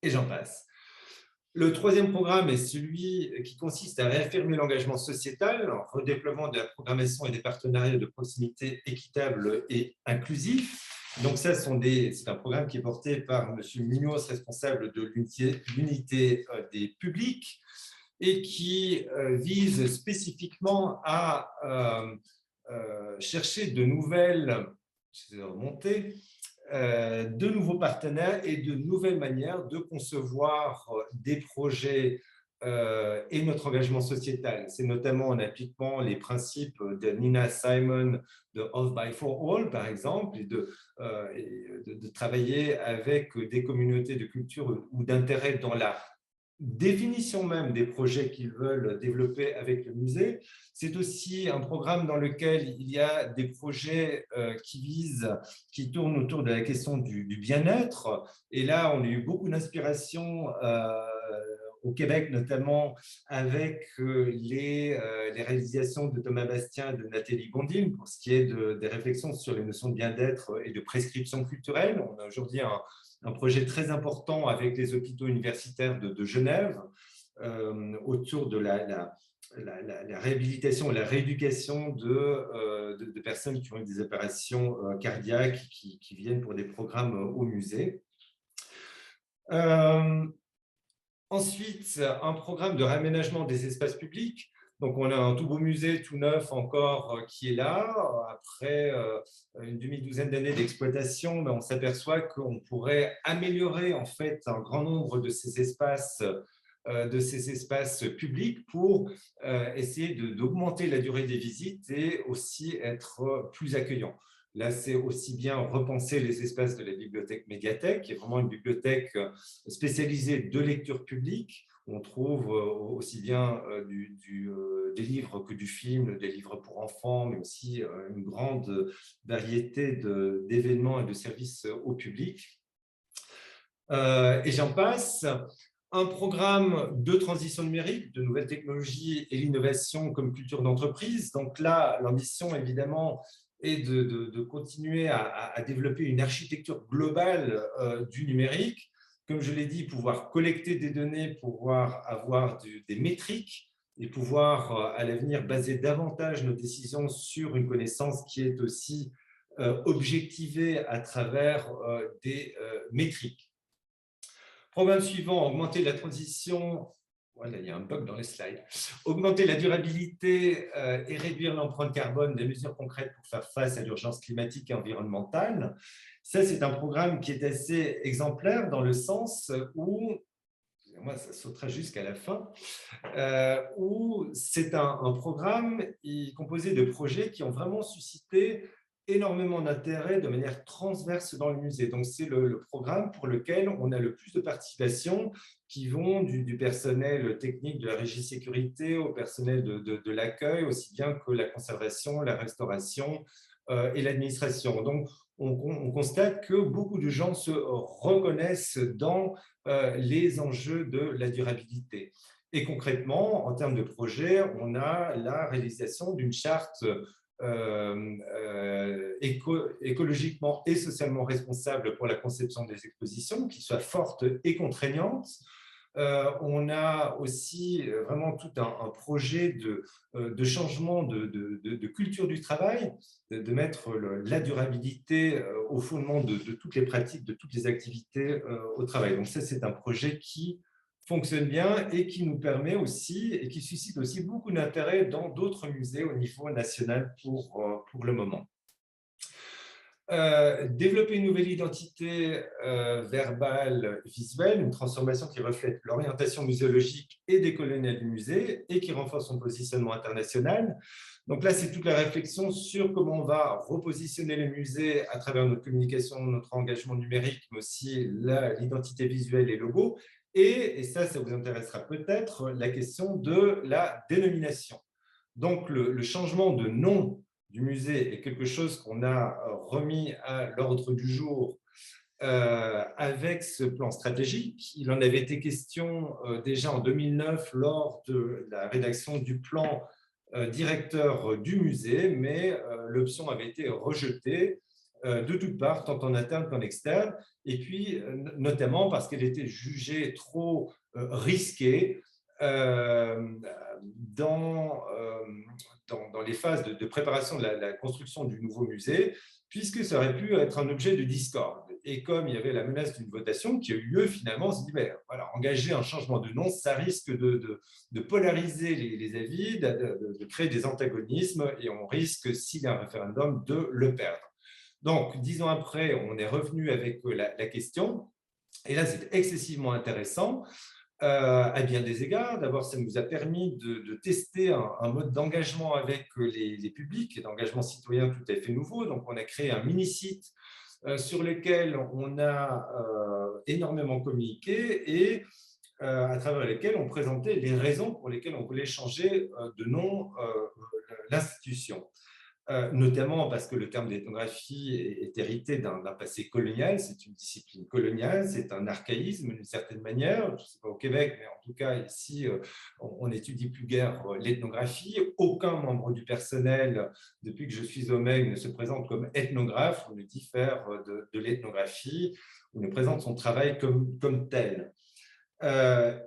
et j'en passe. Le troisième programme est celui qui consiste à réaffirmer l'engagement sociétal en redéploiement de la programmation et des partenariats de proximité équitables et inclusifs. Donc ça, c'est un programme qui est porté par M. Minos, responsable de l'unité des publics, et qui vise spécifiquement à chercher de nouveaux partenaires et de nouvelles manières de concevoir des projets et notre engagement sociétal. C'est notamment en appliquant les principes de Nina Simon de Of by for All, par exemple, et de travailler avec des communautés de culture ou d'intérêt dans la définition même des projets qu'ils veulent développer avec le musée. C'est aussi un programme dans lequel il y a des projets qui tournent autour de la question du bien-être. Et là, on a eu beaucoup d'inspiration au Québec, notamment avec les réalisations de Thomas Bastien et de Nathalie Gondine pour ce qui est des réflexions sur les notions de bien-être et de prescription culturelle. On a aujourd'hui un projet très important avec les hôpitaux universitaires de Genève autour de la réhabilitation et la rééducation de personnes qui ont eu des opérations cardiaques qui viennent pour des programmes au musée. Ensuite, un programme de réaménagement des espaces publics. Donc, on a un tout beau musée, tout neuf encore, qui est là. Après une demi-douzaine d'années d'exploitation, on s'aperçoit qu'on pourrait améliorer en fait un grand nombre de ces espaces publics pour essayer d'augmenter la durée des visites et aussi être plus accueillant. Là, c'est aussi bien repenser les espaces de la bibliothèque médiathèque, qui est vraiment une bibliothèque spécialisée de lecture publique. On trouve aussi bien des livres que du film, des livres pour enfants, mais aussi une grande variété d'événements et de services au public. Et j'en passe. Un programme de transition numérique, de nouvelles technologies et l'innovation comme culture d'entreprise. Donc là, l'ambition, évidemment, est de continuer à développer une architecture globale du numérique. Comme je l'ai dit, pouvoir collecter des données, pouvoir avoir des métriques et pouvoir, à l'avenir, baser davantage nos décisions sur une connaissance qui est aussi objectivée à travers des métriques. Programme suivant, augmenter la transition. Voilà, il y a un bug dans les slides. Augmenter la durabilité et réduire l'empreinte carbone des mesures concrètes pour faire face à l'urgence climatique et environnementale. Ça, c'est un programme qui est assez exemplaire dans le sens où, moi, ça sautera jusqu'à la fin, où c'est un programme composé de projets qui ont vraiment suscité énormément d'intérêt de manière transverse dans le musée. Donc, c'est le programme pour lequel on a le plus de participation qui vont du personnel technique de la régie sécurité au personnel de l'accueil, aussi bien que la conservation, la restauration et l'administration. Donc, on constate que beaucoup de gens se reconnaissent dans les enjeux de la durabilité. Et concrètement, en termes de projet, on a la réalisation d'une charte écologiquement et socialement responsable pour la conception des expositions, qui soit forte et contraignante. On a aussi vraiment tout un projet de changement de culture du travail, de mettre la durabilité au fondement de toutes les pratiques, de toutes les activités au travail. Donc ça, c'est un projet qui fonctionne bien et qui nous permet aussi, et qui suscite aussi beaucoup d'intérêt dans d'autres musées au niveau national pour le moment. Développer une nouvelle identité verbale, visuelle, une transformation qui reflète l'orientation muséologique et décoloniale du musée et qui renforce son positionnement international. Donc là, c'est toute la réflexion sur comment on va repositionner les musées à travers notre communication, notre engagement numérique, mais aussi l'identité visuelle et logo. Et ça vous intéressera peut-être, la question de la dénomination. Donc, le changement de nom du musée est quelque chose qu'on a remis à l'ordre du jour avec ce plan stratégique. Il en avait été question déjà en 2009 lors de la rédaction du plan directeur du musée, mais l'option avait été rejetée de toutes parts, tant en interne qu'en externe, et puis notamment parce qu'elle était jugée trop risquée dans, dans les phases de préparation de la construction du nouveau musée, puisque ça aurait pu être un objet de discorde. Et comme il y avait la menace d'une votation qui a eu lieu, finalement, on se dit, ben, voilà, engager un changement de nom, ça risque de polariser les avis, de créer des antagonismes, et on risque, s'il y a un référendum, de le perdre. Donc, 10 ans après, on est revenu avec la question, et là, c'est excessivement intéressant, à bien des égards. D'abord, ça nous a permis de tester un mode d'engagement avec les publics et d'engagement citoyen tout à fait nouveau. Donc, on a créé un mini-site sur lequel on a énormément communiqué et à travers lesquels on présentait les raisons pour lesquelles on voulait changer de nom l'institution. Notamment parce que le terme d'ethnographie est hérité d'un passé colonial, c'est une discipline coloniale, c'est un archaïsme d'une certaine manière. Je ne sais pas au Québec, mais en tout cas ici, on n'étudie plus guère l'ethnographie. Aucun membre du personnel, depuis que je suis au MEG, ne se présente comme ethnographe, on ne dit faire de l'ethnographie, on ne présente son travail comme tel.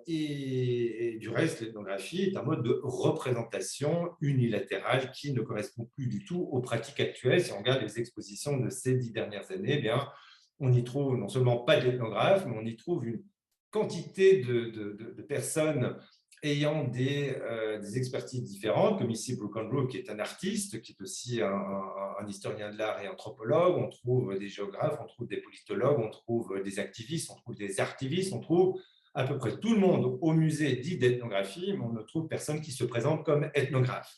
Et du reste, l'ethnographie est un mode de représentation unilatérale qui ne correspond plus du tout aux pratiques actuelles. Si on regarde les expositions de ces 10 dernières années, eh bien, on y trouve non seulement pas d'ethnographes, mais on y trouve une quantité de personnes ayant des expertises différentes, comme ici Brooke Andrew, qui est un artiste, qui est aussi un historien de l'art et anthropologue. On trouve des géographes, on trouve des politologues, on trouve des activistes, on trouve des artivistes, on trouve à peu près tout le monde au musée dit d'ethnographie, mais on ne trouve personne qui se présente comme ethnographe.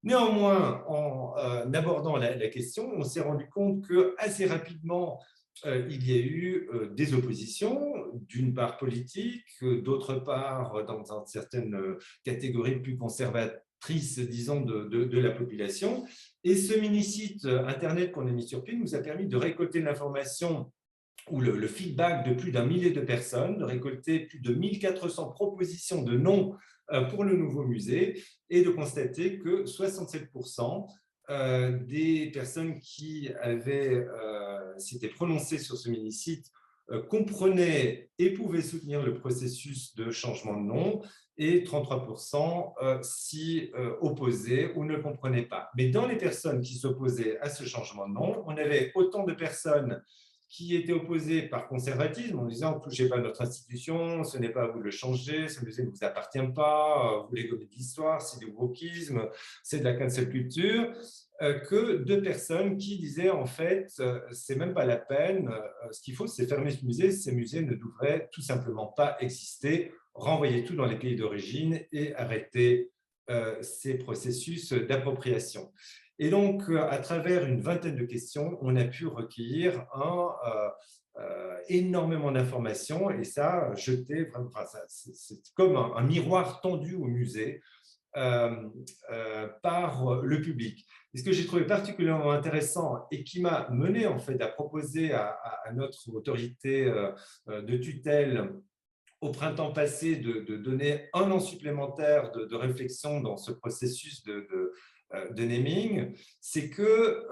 Néanmoins, en abordant la question, on s'est rendu compte qu'assez rapidement, il y a eu des oppositions, d'une part politique, d'autre part dans certaines catégories plus conservatrices, disons, de la population. Et ce mini-site Internet qu'on a mis sur pied nous a permis de récolter l'information ou le feedback de plus d'un millier de personnes, de récolter plus de 1400 propositions de noms pour le nouveau musée et de constater que 67% des personnes qui s'étaient prononcées sur ce mini-site comprenaient et pouvaient soutenir le processus de changement de nom et 33% s'y opposaient ou ne le comprenaient pas. Mais dans les personnes qui s'opposaient à ce changement de nom, on avait autant de personnes qui étaient opposés par conservatisme en disant « ne touchez pas à notre institution, ce n'est pas à vous de le changer, ce musée ne vous appartient pas, vous les gommer de l'histoire, c'est du wokisme, c'est de la cancel culture », que de personnes qui disaient en fait « c'est même pas la peine, ce qu'il faut c'est fermer ce musée, ces musées ne devraient tout simplement pas exister, renvoyer tout dans les pays d'origine et arrêter ces processus d'appropriation ». Et donc, à travers une vingtaine de questions, on a pu recueillir énormément d'informations et ça, c'est comme un miroir tendu au musée par le public. Et ce que j'ai trouvé particulièrement intéressant et qui m'a mené en fait à proposer à notre autorité de tutelle au printemps passé de donner un an supplémentaire de réflexion dans ce processus de naming, c'est que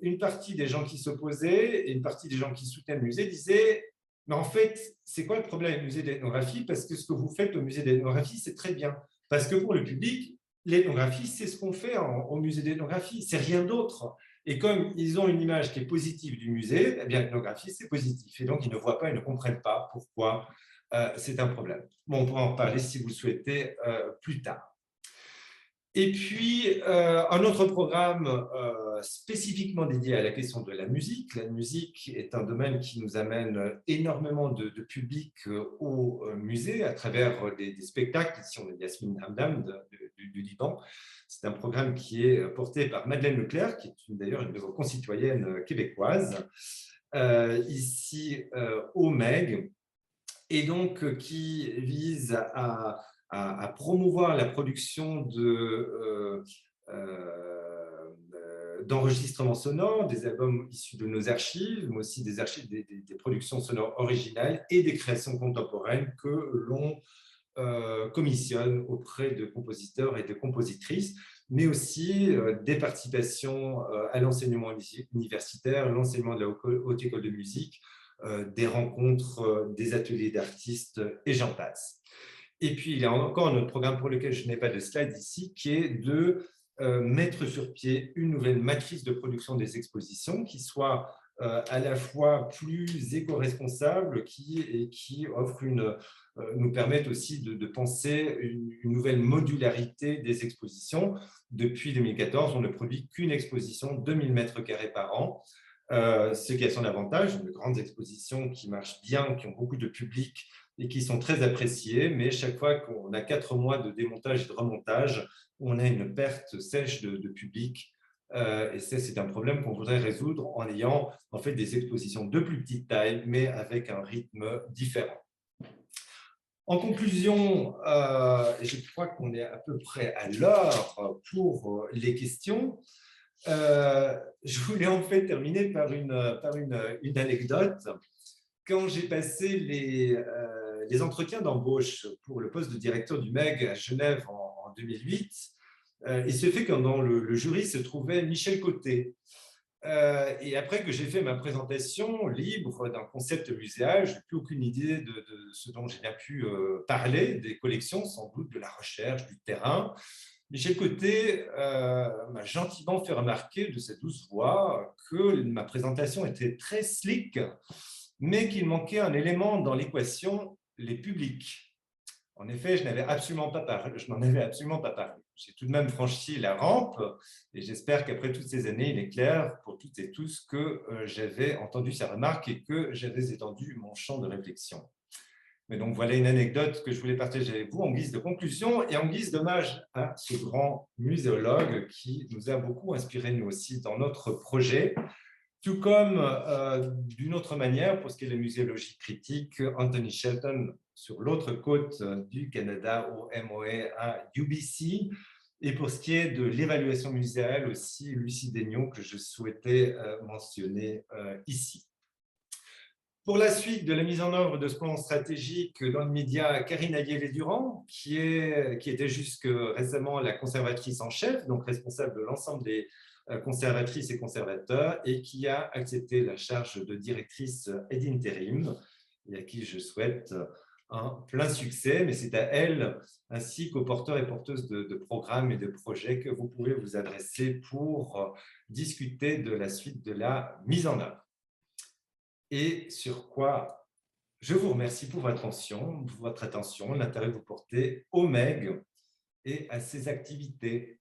une partie des gens qui s'opposaient et une partie des gens qui soutenaient le musée disaient « mais en fait, c'est quoi le problème avec le musée d'ethnographie? Parce que ce que vous faites au musée d'ethnographie, c'est très bien. Parce que pour le public, l'ethnographie, c'est ce qu'on fait au musée d'ethnographie, c'est rien d'autre. Et comme ils ont une image qui est positive du musée, eh bien l'ethnographie, c'est positif. Et donc, ils ne voient pas, ils ne comprennent pas pourquoi c'est un problème. Bon, on pourra en parler si vous le souhaitez plus tard. Et puis, un autre programme spécifiquement dédié à la question de la musique. La musique est un domaine qui nous amène énormément de public au musée à travers des spectacles. Ici, on a Yasmine Hamdam du Liban. C'est un programme qui est porté par Madeleine Leclerc, qui est d'ailleurs une de vos concitoyennes québécoises, ici au MEG, et donc qui vise à promouvoir la production d'enregistrements sonores, des albums issus de nos archives, mais aussi des productions sonores originales et des créations contemporaines que l'on commissionne auprès de compositeurs et de compositrices, mais aussi des participations à l'enseignement universitaire, l'enseignement de la Haute École de musique, des rencontres, des ateliers d'artistes et j'en passe. Et puis, il y a encore un autre programme pour lequel je n'ai pas de slide ici, qui est de mettre sur pied une nouvelle matrice de production des expositions qui soit à la fois plus éco-responsable et qui offre nous permettent aussi de penser une nouvelle modularité des expositions. Depuis 2014, on ne produit qu'une exposition 2000 m² par an, ce qui a son avantage, de grandes expositions qui marchent bien, qui ont beaucoup de public et qui sont très appréciées, mais chaque fois qu'on a 4 mois de démontage et de remontage, on a une perte sèche de public. Et c'est un problème qu'on voudrait résoudre en ayant en fait des expositions de plus petite taille, mais avec un rythme différent. En conclusion, je crois qu'on est à peu près à l'heure pour les questions. Je voulais en fait terminer par une anecdote. Quand j'ai passé les entretiens d'embauche pour le poste de directeur du MEG à Genève en 2008, il se fait que dans le jury se trouvait Michel Côté. Et après que j'ai fait ma présentation libre d'un concept muséal, je n'ai plus aucune idée de ce dont j'ai bien pu parler, des collections, sans doute de la recherche, du terrain. Michel Côté m'a gentiment fait remarquer de sa douce voix que ma présentation était très slick, mais qu'il manquait un élément dans l'équation, les publics. En effet, je n'en avais absolument pas parlé. J'ai tout de même franchi la rampe et j'espère qu'après toutes ces années, il est clair pour toutes et tous que j'avais entendu sa remarque et que j'avais étendu mon champ de réflexion. Mais donc, voilà une anecdote que je voulais partager avec vous en guise de conclusion et en guise d'hommage à ce grand muséologue qui nous a beaucoup inspiré, nous aussi, dans notre projet. Tout comme, d'une autre manière, pour ce qui est de la muséologie critique, Anthony Shelton, sur l'autre côte du Canada, au MOA à UBC. Et pour ce qui est de l'évaluation muséale aussi, Lucie Daignon, que je souhaitais mentionner ici. Pour la suite de la mise en œuvre de ce plan stratégique dans le média, Karine Aguilé-Durand, qui était jusque récemment la conservatrice en chef, donc responsable de l'ensemble des conservatrices et conservateurs, et qui a accepté la charge de directrice et d'intérim, et à qui je souhaite un plein succès, mais c'est à elle, ainsi qu'aux porteurs et porteuses de programmes et de projets que vous pouvez vous adresser pour discuter de la suite de la mise en œuvre. Et sur quoi je vous remercie pour votre attention, l'intérêt que vous portez au MEG et à ses activités.